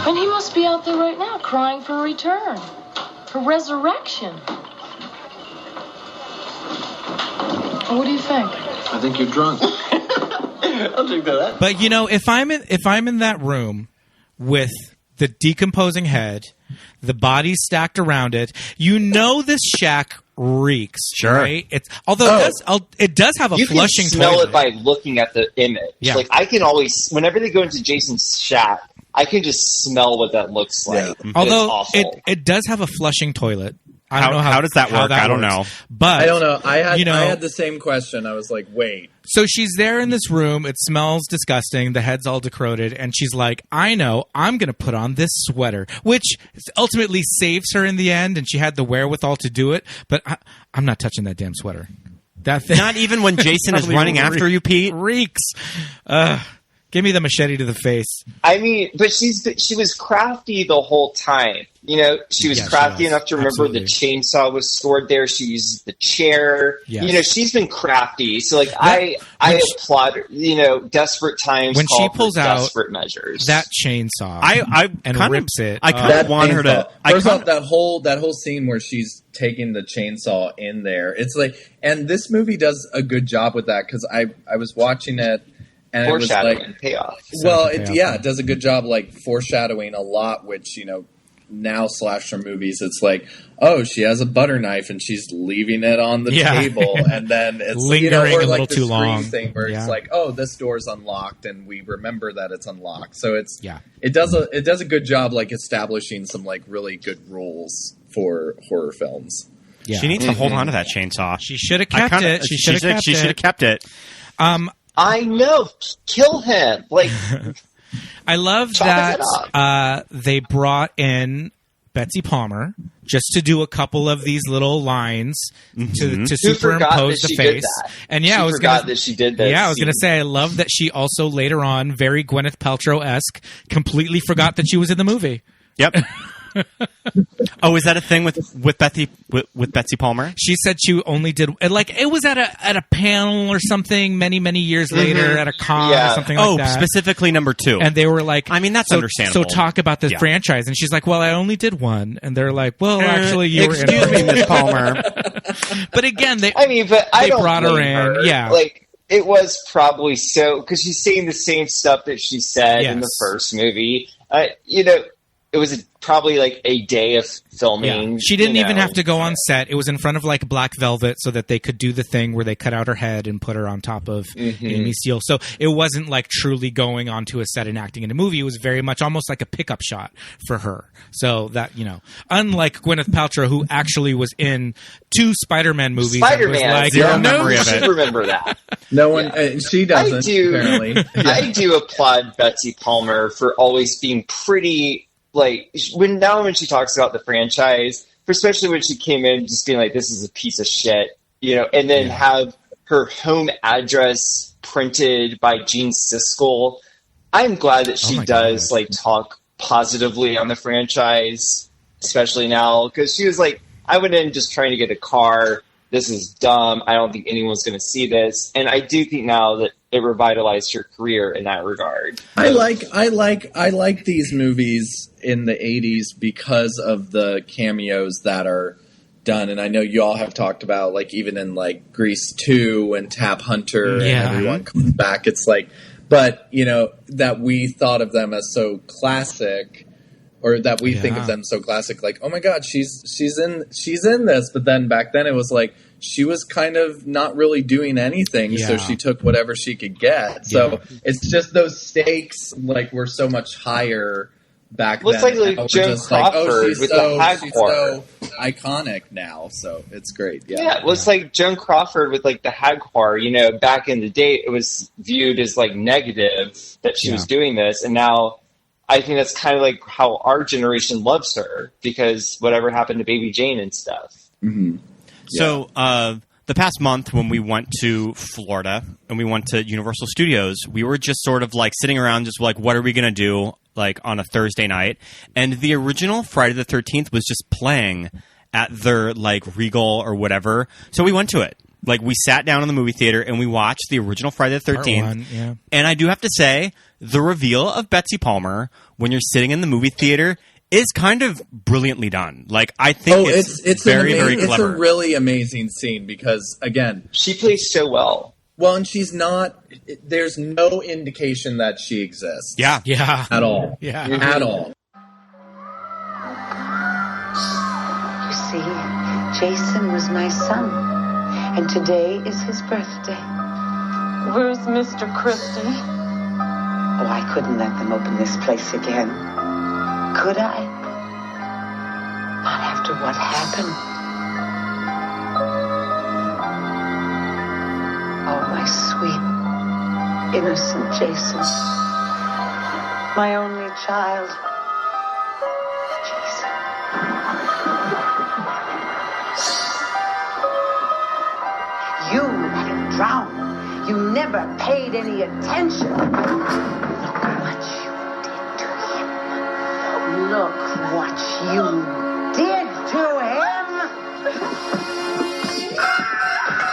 And he must be out there right now crying for return, for resurrection. What do you think? I think you're drunk. I'll drink that. But you know, if I'm in that room with the decomposing head, the bodies stacked around it, you know this shack reeks. Sure. Right? It does have a flushing You can smell toilet. it by looking at the image. Yeah. Like, I can always, whenever they go into Jason's shack, I can just smell what that looks like. Yeah. Although it's awful. it does have a flushing toilet. I don't know How does that work? I don't works. know. But I don't know. I you know, had the same question. I was like, wait. so she's there in this room. It smells disgusting. The head's all decrepit. And she's like, I know. I'm going to put on this sweater, which ultimately saves her in the end. And she had the wherewithal to do it. But I'm not touching that damn sweater. That thing. Not even when Jason is probably running after you, Pete? Reeks. Give me the machete to the face. I mean, but she was crafty the whole time. You know, she was crafty enough to remember Absolutely. the chainsaw was stored there. She uses the chair. Yes. You know, she's been crafty. So, like, I applaud her. You know, desperate times When she call for pulls out desperate measures. That chainsaw I and kind rips it. I kind of want her to. First off, that whole scene where she's taking the chainsaw in there, it's like, and this movie does a good job with that because I was watching it and it was foreshadowing like payoff. Well, payoff. it does a good job, like foreshadowing a lot. Which, you know, now slasher movies, it's like, oh, she has a butter knife and she's leaving it on the table, and then it's lingering or a like little the too Scream long. thing where Yeah. it's like, oh, this door's unlocked, and we remember that it's unlocked. So it's Yeah. it does a good job, like establishing some like really good rules for horror films. Yeah. She needs to hold on to that chainsaw. She should have kept it. She should have kept it. I know. Kill him. Like, I love Chop that his head they brought in Betsy Palmer just to do a couple of these little lines to Who forgot superimpose that the she did face. that? And yeah, She I was forgot gonna, that she did that Yeah, I was going to scene. say I love that she also later on, very Gwyneth Paltrow-esque, completely forgot that she was in the movie. Yep. Oh, is that a thing with Betsy Palmer? She said she only did like it was at a panel or something many years later at a con or something like that. Specifically number 2. And they were like, I mean, that's understandable. So talk about this Yeah. franchise. And she's like, well, I only did one. And they're like, well, actually, you were in excuse me, it. Miss Palmer. But again, they I don't brought her blame in. her. Yeah. Like, it was probably so, because she's saying the same stuff that she said in the Yes. first movie. You know, it was probably like a day of filming. Yeah. She didn't you even know. have to go on set. It was in front of like black velvet so that they could do the thing where they cut out her head and put her on top of Amy Steele. So it wasn't like truly going onto a set and acting in a movie. It was very much almost like a pickup shot for her. So that, you know, unlike Gwyneth Paltrow, who actually was in 2 Spider-Man movies. Spider-Man. And was like, Zero no, memory You of it. should remember that. No one, she doesn't. I do. Apparently, I do applaud Betsy Palmer for always being pretty, like, when she talks about the franchise, especially when she came in just being like, this is a piece of shit, you know, and then have her home address printed by Gene Siskel. I'm glad that she does like talk positively on the franchise, especially now, because she was like, I went in just trying to get a car. This is dumb. I don't think anyone's going to see this. And I do think now that it revitalized her career in that regard. I like these movies in the 80s because of the cameos that are done. And I know you all have talked about, like, even in like Grease 2 and Tap Hunter and everyone comes back. It's like, but you know, that we thought of them as so classic, or that we think of them so classic, like, oh my God, she's in this. But then back then it was like, she was kind of not really doing anything, so she took whatever she could get. So it's just those stakes, like, were so much higher back then. Looks like Joan Crawford with the hag horror. So iconic now, so it's great. Yeah, it looks like Joan Crawford with like the hag horror. You know, back in the day, it was viewed as like negative that she was doing this, and now I think that's kind of like how our generation loves her, because whatever happened to Baby Jane and stuff. Mm-hmm. So the past month when we went to Florida and we went to Universal Studios, we were just sort of like sitting around just like, what are we going to do like on a Thursday night? And the original Friday the 13th was just playing at their like Regal or whatever. So we went to it. Like, we sat down in the movie theater and we watched the original Friday the 13th. Part 1, yeah. And I do have to say, the reveal of Betsy Palmer when you're sitting in the movie theater is kind of brilliantly done. Like, I think it's very, very clever. It's a really amazing scene because, again, she plays so well. Well, and she's not. There's no indication that she exists. Yeah. At all. Yeah. At all. You see, Jason was my son, and today is his birthday. Where's Mr. Christie? Oh, I couldn't let them open this place again. Could I? Not after what happened. Oh, my sweet, innocent Jason. My only child. Jason. You let him drown. You never paid any attention. Look what you did to him. Look what you did to him.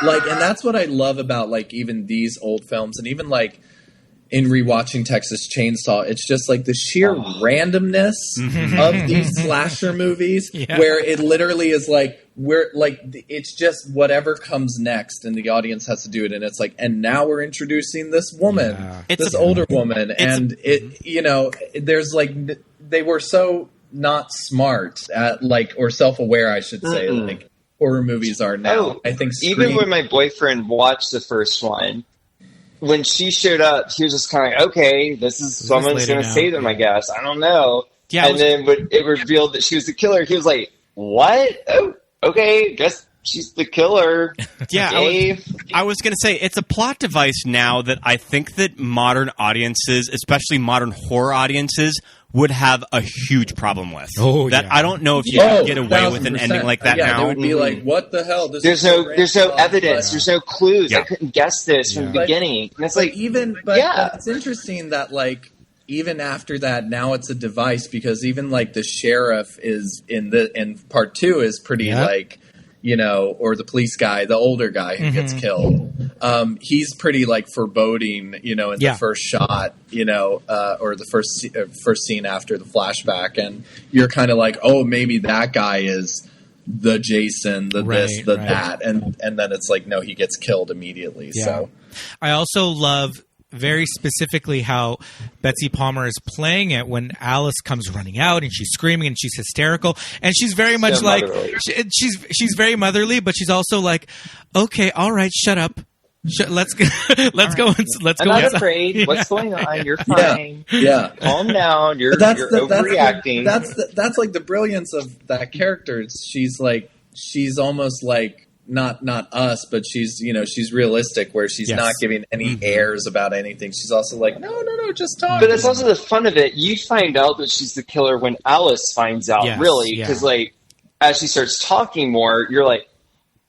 Like, and that's what I love about, like, even these old films, and even, like, in rewatching Texas Chainsaw, it's just, like, the sheer randomness of these slasher movies, where it literally is, like, it's just whatever comes next, and the audience has to do it, and it's like, and now we're introducing this woman, this older woman, and there's, like, they were so not smart at, like, or self-aware, I should say, like, horror movies are now. I think even when my boyfriend watched the first one, when she showed up, he was just kind of like, okay, this is someone's going to save them, I guess. I don't know. Yeah, and then when it revealed that she was the killer, he was like, what? Oh, okay, guess she's the killer. Yeah, I was going to say, it's a plot device now that I think that modern audiences, especially modern horror audiences, would have a huge problem with. I don't know if you can get away with an ending like that now. They would be like, what the hell? There's no evidence. There's no clues. I couldn't guess this from the beginning. And it's like, but it's interesting that, like, even after that, now it's a device, because even, like, the sheriff is in part 2 is pretty like, or the police guy, the older guy who gets killed. He's pretty, like, foreboding, in the first shot, or the first scene after the flashback. And you're kind of like, oh, maybe that guy is the Jason, that. And then it's like, no, he gets killed immediately. Yeah. So I also love very specifically how Betsy Palmer is playing it when Alice comes running out and she's screaming and she's hysterical, and she's very much like she's very motherly, but she's also like, okay, all right, shut up. Let's go. I'm not afraid. What's going on? You're fine. Yeah. Calm down. You're overreacting. That's like the brilliance of that character. She's almost like not us, but she's realistic, where she's not giving any airs about anything. She's also like, no, just talk. But it's also the fun of it. You find out that she's the killer when Alice finds out, really, because like as she starts talking more, you're like,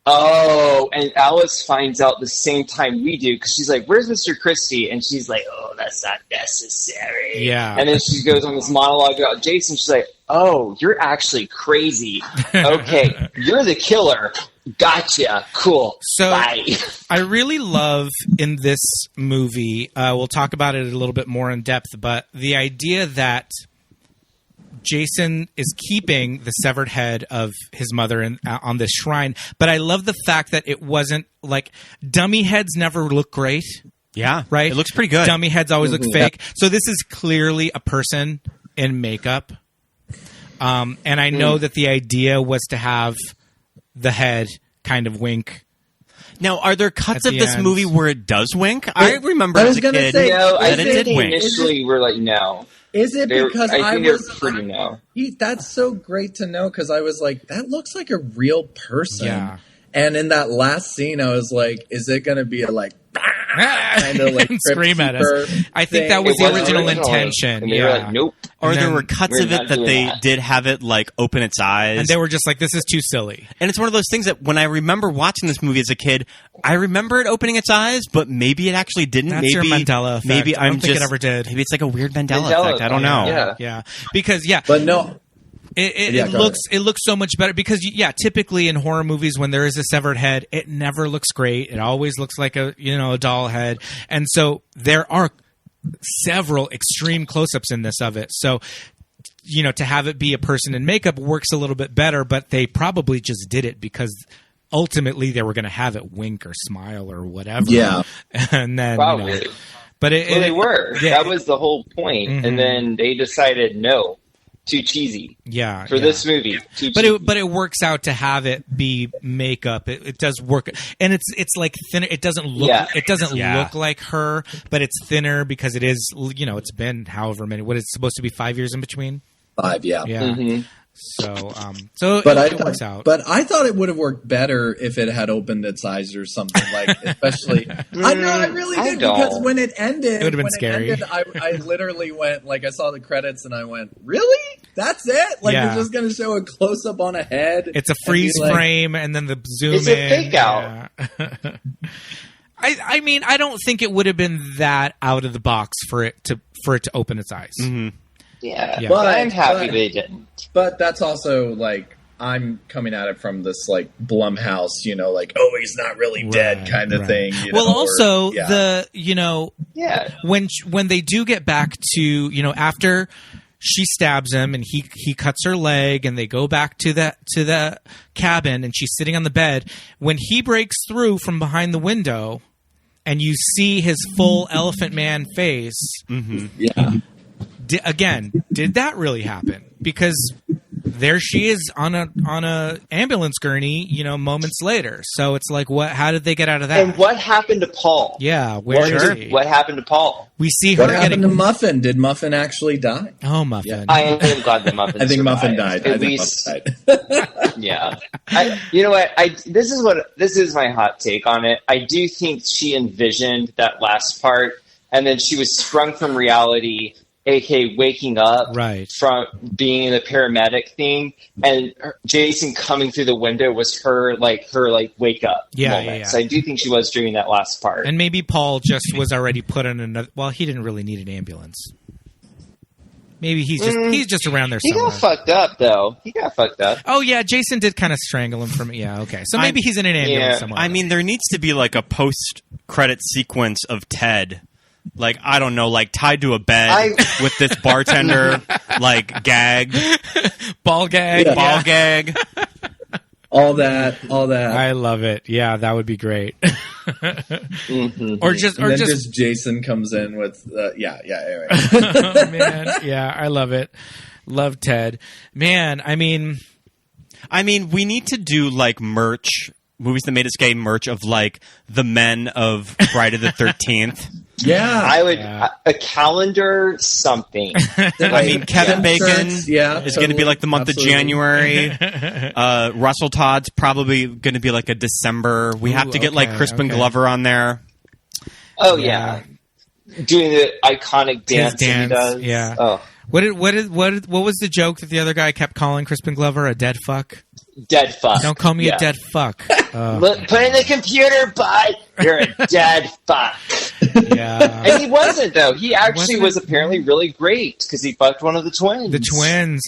oh, and Alice finds out the same time we do, because she's like, where's Mr. Christie? And she's like, oh, that's not necessary. Yeah. And then she goes on this monologue about Jason. She's like, oh, you're actually crazy. Okay, you're the killer. Gotcha. Cool. So bye. I really love in this movie, we'll talk about it a little bit more in depth, but the idea that Jason is keeping the severed head of his mother on this shrine, but I love the fact that it wasn't like dummy heads never look great. Yeah. Right? It looks pretty good. Dummy heads always look fake. So this is clearly a person in makeup. And I know that the idea was to have the head kind of wink. Now, are there cuts of this movie where it does wink? I remember as a kid that it did wink. Initially, we're like, no. Is it because I was pretty no? That's so great to know, because I was like, that looks like a real person. Yeah. And in that last scene, I was like, is it going to be a like kind of like scream at us? I think that was the original intention. And they were like, nope. Or there were cuts of it that they did have it like open its eyes, and they were just like, this is too silly. And it's one of those things that when I remember watching this movie as a kid, I remember it opening its eyes, but maybe it actually didn't. That's your Mandela effect. Maybe I don't think it ever did. Maybe it's like a weird Mandela effect. I don't know. Yeah. Because but no. It looks so much better because typically in horror movies when there is a severed head, it never looks great. It always looks like a doll head, and so there are several extreme close-ups in this of it. So to have it be a person in makeup works a little bit better, but they probably just did it because ultimately they were going to have it wink or smile or whatever. Yeah, and then probably. But they were. Yeah. That was the whole point. Mm-hmm. And then they decided no. Too cheesy. Yeah. For this movie. Too cheesy. But it works out to have it be makeup. It does work. And it's like thinner. It doesn't look look like her, but it's thinner because it is, it's been however many, what is it supposed to be 5 years in between? 5, yeah. Yeah. Mm-hmm. So it works out. But I thought it would have worked better if it had opened its eyes or something, like, especially. I really did, because when it ended, it would have been scary. I literally went, like, I saw the credits and I went, really? That's it? Like, you're just going to show a close up on a head? It's a freeze frame and then the zoom it's in. It's a fake out. Yeah. I mean, I don't think it would have been that out of the box for it to open its eyes. Mm-hmm. Yeah, but I'm happy they didn't. But that's also, like, I'm coming at it from this, like, Blumhouse, like, oh, he's not really dead kind of thing. When they do get back to, after she stabs him and he cuts her leg and they go back to the cabin and she's sitting on the bed, when he breaks through from behind the window and you see his full Elephant Man face. Mm-hmm. Yeah. Did that really happen? Because there she is on a ambulance gurney, moments later. So it's like, what? How did they get out of that? And what happened to Paul? Yeah, what happened to Paul? We see her. What happened to Muffin? Did Muffin actually die? Oh, Muffin! Yeah. I am glad that Muffin. I think Muffin died. At least, yeah. You know what? This is my hot take on it. I do think she envisioned that last part, and then she was sprung from reality. A.K.A. waking up from being in the paramedic thing, and Jason coming through the window was her wake up moment. Yeah. So I do think she was dreaming that last part. And maybe Paul just was already put in another. Well, he didn't really need an ambulance. Maybe he's just around there somewhere. He got fucked up, though. Oh, yeah, Jason did kind of strangle him from... Yeah, okay. So maybe he's in an ambulance somewhere. I mean, there needs to be, like, a post-credit sequence of Ted... Like, I don't know, like tied to a bed with this bartender, like gagged. Ball gag. All that. I love it. Yeah, that would be great. Mm-hmm. Or just Jason comes in with, anyway. Oh, man. Yeah, I love it. Love Ted. Man, I mean, we need to do like merch, movies that made us gay merch of like the men of Friday the 13th. Yeah, I would a calendar something. I mean, Kevin Bacon is going to be like the month of January. Russel Todd's probably going to be like a December. We have to get like Crispin Glover on there. Oh yeah, doing the iconic dance he does. Yeah. Oh. What was the joke that the other guy kept calling Crispin Glover? A dead fuck? Dead fuck. Don't call me a dead fuck. Look, put in the computer, bud. You're a dead fuck. Yeah. And he wasn't, though. He actually was apparently really great because he fucked one of the twins. The twins.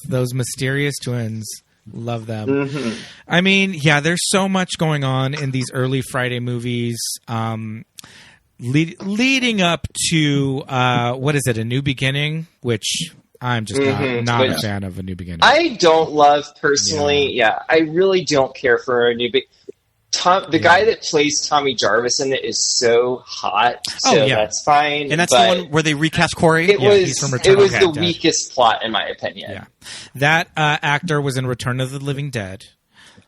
Those mysterious twins. Love them. Mm-hmm. I mean, yeah, there's so much going on in these early Friday movies. Leading up to, what is it, A New Beginning? Which... I'm just not a fan of A New Beginning. I don't love personally. Yeah, I really don't care for A New Beginning. The guy that plays Tommy Jarvis in it is so hot, so that's fine. And that's the one where they recast Corey? He's from Return of the Living Dead. Weakest plot, in my opinion. Yeah, that actor was in Return of the Living Dead.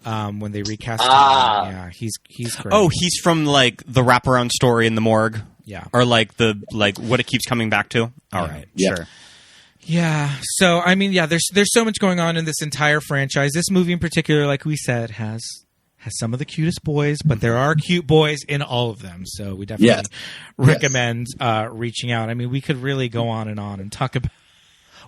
When they recast him. Yeah, he's great. Oh, he's from like the wraparound story in the morgue? Yeah. Or like what it keeps coming back to? All right, sure. Yeah. So, I mean, there's so much going on in this entire franchise. This movie in particular, like we said, has some of the cutest boys, but there are cute boys in all of them. So we definitely recommend reaching out. I mean, we could really go on and talk about...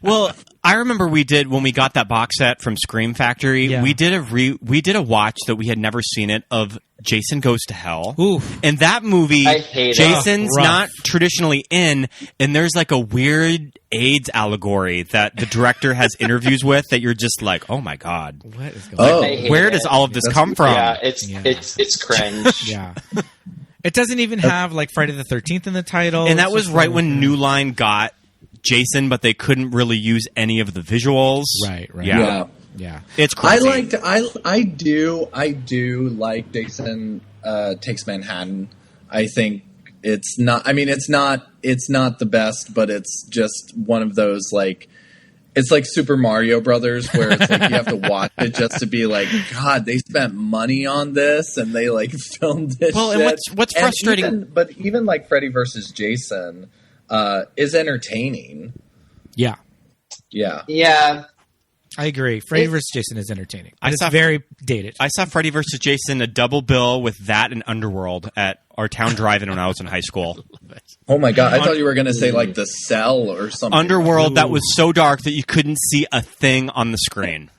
Well, I remember when we got that box set from Scream Factory, we did a watch that we had never seen it of Jason Goes to Hell. Oof. And that movie, I hate Jason's it. not traditionally in, and there's like a weird AIDS allegory that the director has interviews with that you're just like, oh my God. What is going on? Where does all of this come from? Yeah, it's cringe. Yeah. It doesn't even have like Friday the 13th in the title. And that was right when New Line got Jason, but they couldn't really use any of the visuals. Right. Yeah. It's crazy. I do like Jason Takes Manhattan. I think it's not the best, but it's just one of those like, it's like Super Mario Brothers, where it's like you have to watch it just to be like, God, they spent money on this and they like filmed this. Well, shit. and what's frustrating, but even like Freddy versus Jason is entertaining. Yeah. I agree. Freddy vs. Jason is entertaining. It's very dated. I saw Freddy vs. Jason, a double bill with that and Underworld at our town drive-in when I was in high school. Oh my God! I thought you were going to say like The Cell or something. Underworld, that was so dark that you couldn't see a thing on the screen.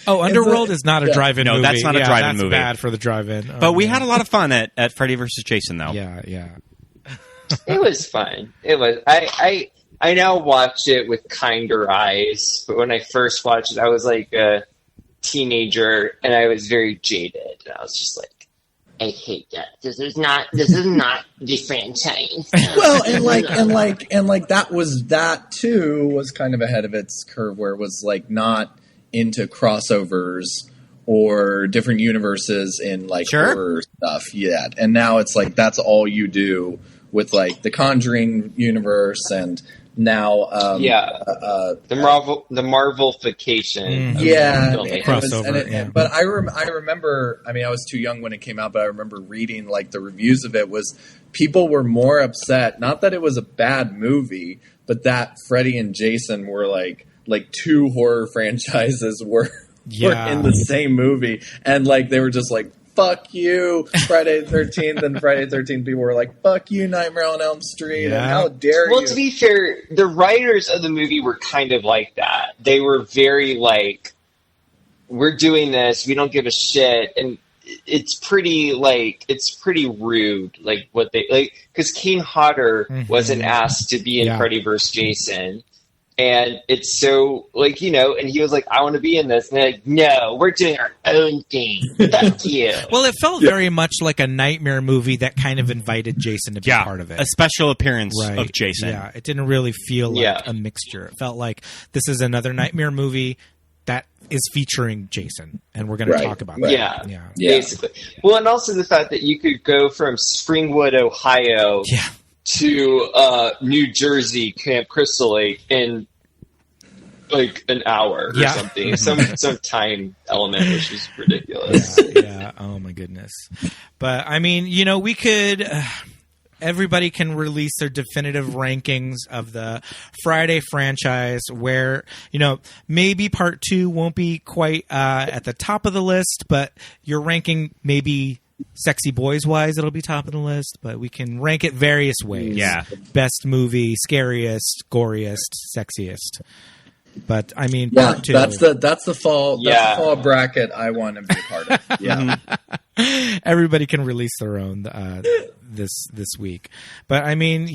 Oh, Underworld is not a drive-in movie. No, that's not a drive-in movie. That's bad for the drive-in. But we had a lot of fun at Freddy vs. Jason, though. Yeah. It was fun. It was. I now watch it with kinder eyes, but when I first watched it, I was like a teenager and I was very jaded. And I was just like, I hate that. This is not the franchise. Well, and that too was kind of ahead of its curve, where it was like not into crossovers or different universes in like horror stuff yet. And now it's like that's all you do with like the Conjuring universe and now the Marvelification crossover. But I remember, I mean, I was too young when it came out, but I remember reading like the reviews of it was people were more upset, not that it was a bad movie, but that Freddy and Jason were like two horror franchises were in the same movie, and like they were just like, fuck you, Friday the 13th, and Friday the 13th people were like, fuck you, Nightmare on Elm Street, and how dare you. Well, to be fair, the writers of the movie were kind of like that. They were very like, we're doing this, we don't give a shit, and it's pretty rude, like what they, like, because Kane Hodder wasn't asked to be in Freddy vs. Jason. And it's so, like, you know, and he was like, I want to be in this. And they're like, no, we're doing our own thing. Fuck you. Well, it felt very much like a nightmare movie that kind of invited Jason to be part of it. A special appearance of Jason. Yeah, it didn't really feel like a mixture. It felt like this is another nightmare movie that is featuring Jason. And we're going to talk about that. Yeah, basically. Well, and also the fact that you could go from Springwood, Ohio... to New Jersey, Camp Crystal Lake in like an hour or something. Some time element, which is ridiculous. Yeah. Oh my goodness. But I mean, you know, we could. Everybody can release their definitive rankings of the Friday franchise, where, you know, maybe part 2 won't be quite at the top of the list, but your ranking maybe. Sexy boys wise, it'll be top of the list, but we can rank it various ways. Yeah. Best movie, scariest, goriest, sexiest. But I mean, part 2. That's the fall bracket I want to be a part of. Yeah. Everybody can release their own this week. But I mean,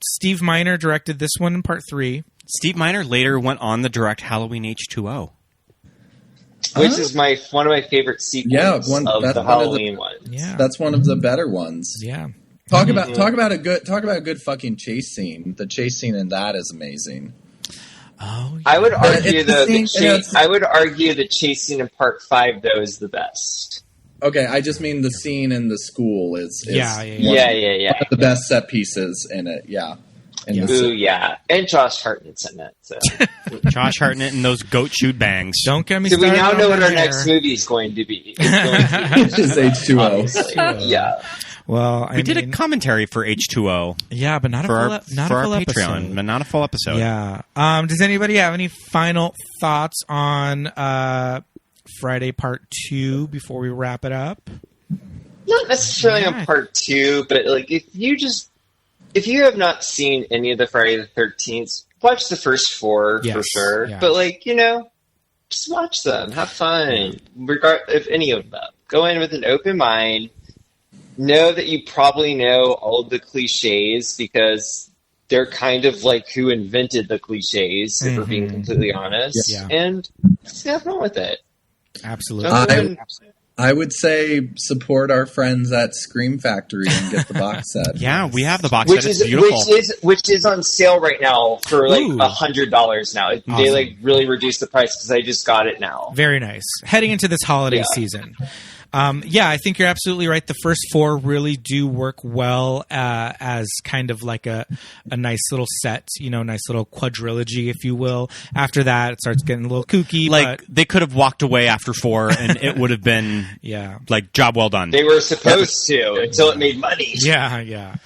Steve Miner directed this one in part 3. Steve Miner later went on to direct Halloween H2O. Which is one of my favorite sequels of the Halloween ones. Yeah, that's one of the better ones. Yeah, talk about a good fucking chase scene. The chase scene in that is amazing. Oh, yeah. I would argue the chase scene in part 5 though is the best. Okay, I just mean the scene in the school is one of the best set pieces in it. Yeah. And Josh Hartnett's in it. So. Josh Hartnett and those goat shoot bangs. Don't get me started. So we now know what our hair. next movie is going to be. It's just H2O. Yeah. Well, we did a commentary for H2O. Yeah, but not for a full Patreon, episode. but not a full episode. Yeah. Does anybody have any final thoughts on Friday Part 2 before we wrap it up? Not necessarily on Part 2, but like if if you have not seen any of the Friday the 13th, watch the first 4 for sure. Yeah. But like, you know, just watch them, have fun. If any of them, go in with an open mind. Know that you probably know all of the cliches because they're kind of like who invented the cliches, if we're being completely honest. Yeah. And just have fun with it. Absolutely. I would say support our friends at Scream Factory and get the box set. Yeah, we have the box set. It's beautiful. Which is on sale right now for like $100 now. Awesome. They like really reduced the price because I just got it now. Very nice. Heading into this holiday season. I think you're absolutely right. The first 4 really do work well as kind of like a nice little set, you know, nice little quadrilogy, if you will. After that, it starts getting a little kooky. Like, they could have walked away after 4 and it would have been, like, job well done. They were supposed to until it made money. Yeah.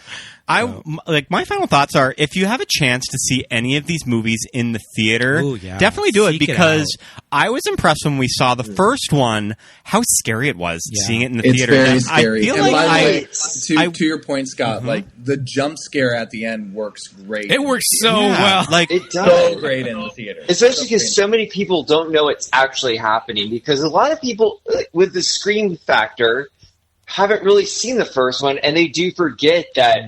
My final thoughts are, if you have a chance to see any of these movies in the theater, definitely do it, because I was impressed when we saw the first one, how scary it was seeing it in the theater. It's very scary. I feel like to your point, Scott, like the jump scare at the end works great. It works so well. Like, it does. So great in the theater. Especially because so many people don't know what's actually happening, because a lot of people, with the Scream factor, haven't really seen the first one, and they do forget that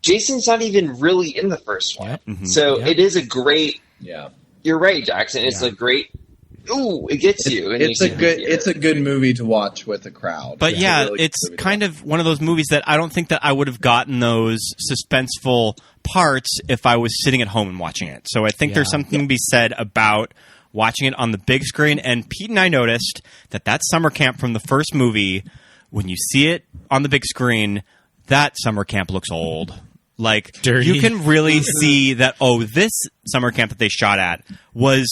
Jason's not even really in the first one. So it is a great. Yeah, you're right, Jackson. It's a great. Ooh, it gets you. It's a good movie to watch with a crowd. But it's kind of one of those movies that I don't think that I would have gotten those suspenseful parts if I was sitting at home and watching it. So I think there's something to be said about watching it on the big screen. And Pete and I noticed that summer camp from the first movie. When you see it on the big screen, that summer camp looks old. Like, dirty. You can really see that, this summer camp that they shot at was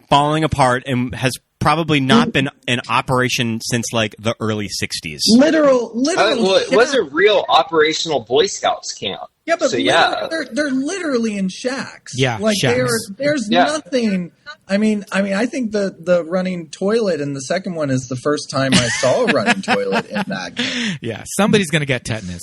falling apart and has probably not been in operation since, like, the early 60s. Literal it was a real operational Boy Scouts camp. Yeah, but they're literally in shacks. Yeah, like shacks. There's nothing. I mean, I think the running toilet in the second one is the first time I saw a running toilet in that game. Yeah, somebody's gonna get tetanus.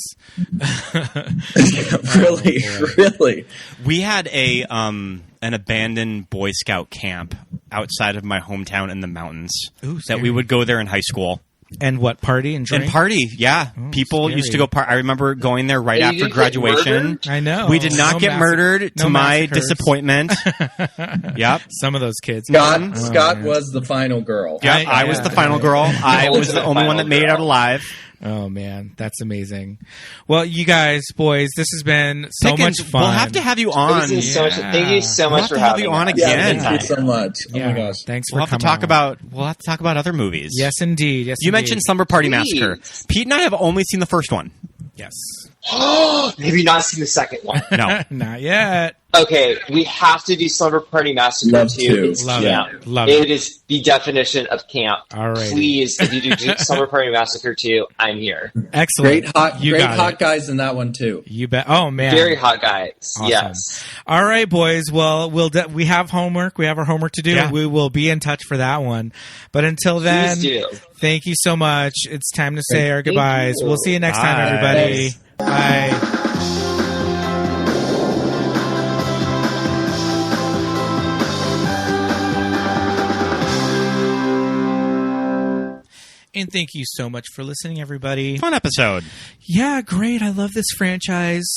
Really. We had an abandoned Boy Scout camp outside of my hometown in the mountains. Ooh, that we would go there in high school. And what, party and drink? And party, yeah. People used to go I remember going there right after graduation. I know. We did not get murdered, to my disappointment. Yep. Some of those kids. Scott was the final girl. Yeah, I was the final girl. I was the only one that made it out alive. Oh, man. That's amazing. Well, you guys, boys, this has been so Pickens, much fun. We'll have to have you on. Thank you so much for having you on again. Thank you so much. Oh, my gosh. Thanks We'll for have coming We'll have to talk about other movies. Yes, indeed. You mentioned Slumber Party Massacre. Pete and I have only seen the first one. Yes. Have you not seen the second one? No. Not yet. Okay, we have to do Slumber Party Massacre too. Love it. It is the definition of camp. All right. Please, if you do Slumber Party Massacre 2, I'm here. Excellent. Great hot guys in that one too. You bet. Oh man. Very hot guys. Awesome. Yes. All right, boys. Well, we have homework. We have our homework to do. Yeah. We will be in touch for that one. But until then, thank you so much. It's time to say our goodbyes. We'll see you next time, everybody. Thanks. Bye. And thank you so much for listening, everybody. Fun episode. Yeah, great. I love this franchise.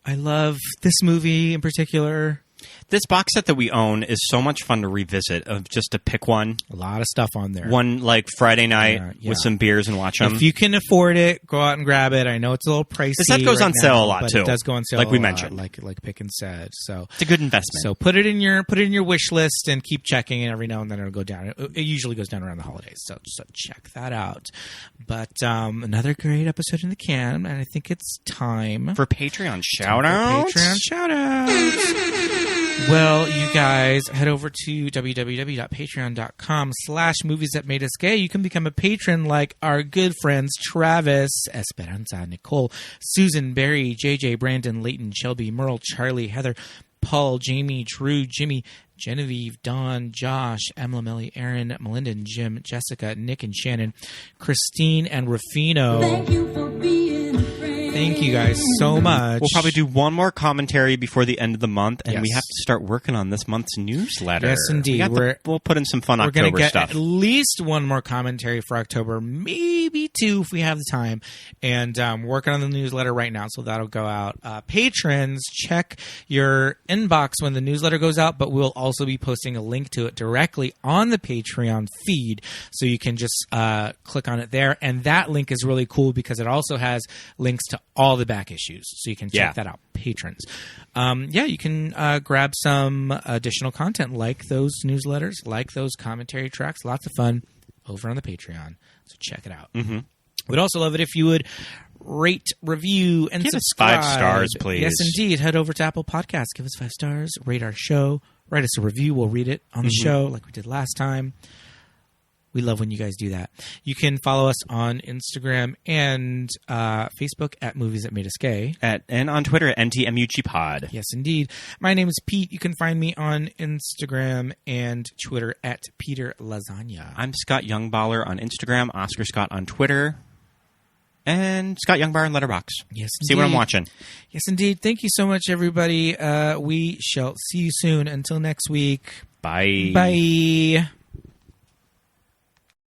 I love this movie in particular. This box set that we own is so much fun to revisit, of just to pick one. A lot of stuff on there. One, like, Friday night with some beers and watch them. If you can afford it, go out and grab it. I know it's a little pricey. This set goes on sale a lot, too. It does go on sale like we mentioned. Like Pickens said. So it's a good investment. So put it in your wish list and keep checking, and every now and then it'll go down. It usually goes down around the holidays, so check that out. But another great episode in the can, and I think it's time for Patreon shout-outs. Well, you guys, head over to www.patreon.com/movies that made us gay. You can become a patron like our good friends Travis, Esperanza, Nicole, Susan, Barry, JJ, Brandon, Leighton, Shelby, Merle, Charlie, Heather, Paul, Jamie, Drew, Jimmy, Genevieve, Dawn, Josh, Emma, Millie, Aaron, Melinda, and Jim, Jessica, Nick, and Shannon, Christine, and Rufino. Thank you for being a friend. Thank you guys so much. We'll probably do one more commentary before the end of the month, and Yes. we have to start working on this month's newsletter. Yes, indeed. We'll put in some fun We're going to October get stuff. at least one more commentary for October, maybe two if we have the time. And working on the newsletter right now, so that'll go out. Patrons, check your inbox when the newsletter goes out, but we'll also be posting a link to it directly on the Patreon feed, so you can just click on it there. And that link is really cool because it also has links to all the back issues, so you can check that out, patrons. You can grab some additional content like those newsletters, like those commentary tracks. Lots of fun over on the Patreon, so check it out. Mm-hmm. We'd also love it if you would rate, review, and give subscribe. us 5 stars, please. Yes, indeed. Head over to Apple Podcasts. Give us 5 stars. Rate our show. Write us a review. We'll read it on the show like we did last time. We love when you guys do that. You can follow us on Instagram and Facebook at Movies That Made Us Gay. And on Twitter at NTMUGPod. Yes, indeed. My name is Pete. You can find me on Instagram and Twitter at Peter Lasagna. I'm Scott Youngballer on Instagram, Oscar Scott on Twitter, and Scott Youngbar on Letterboxd. Yes, See what I'm watching. Yes, indeed. Thank you so much, everybody. We shall see you soon. Until next week. Bye. Bye.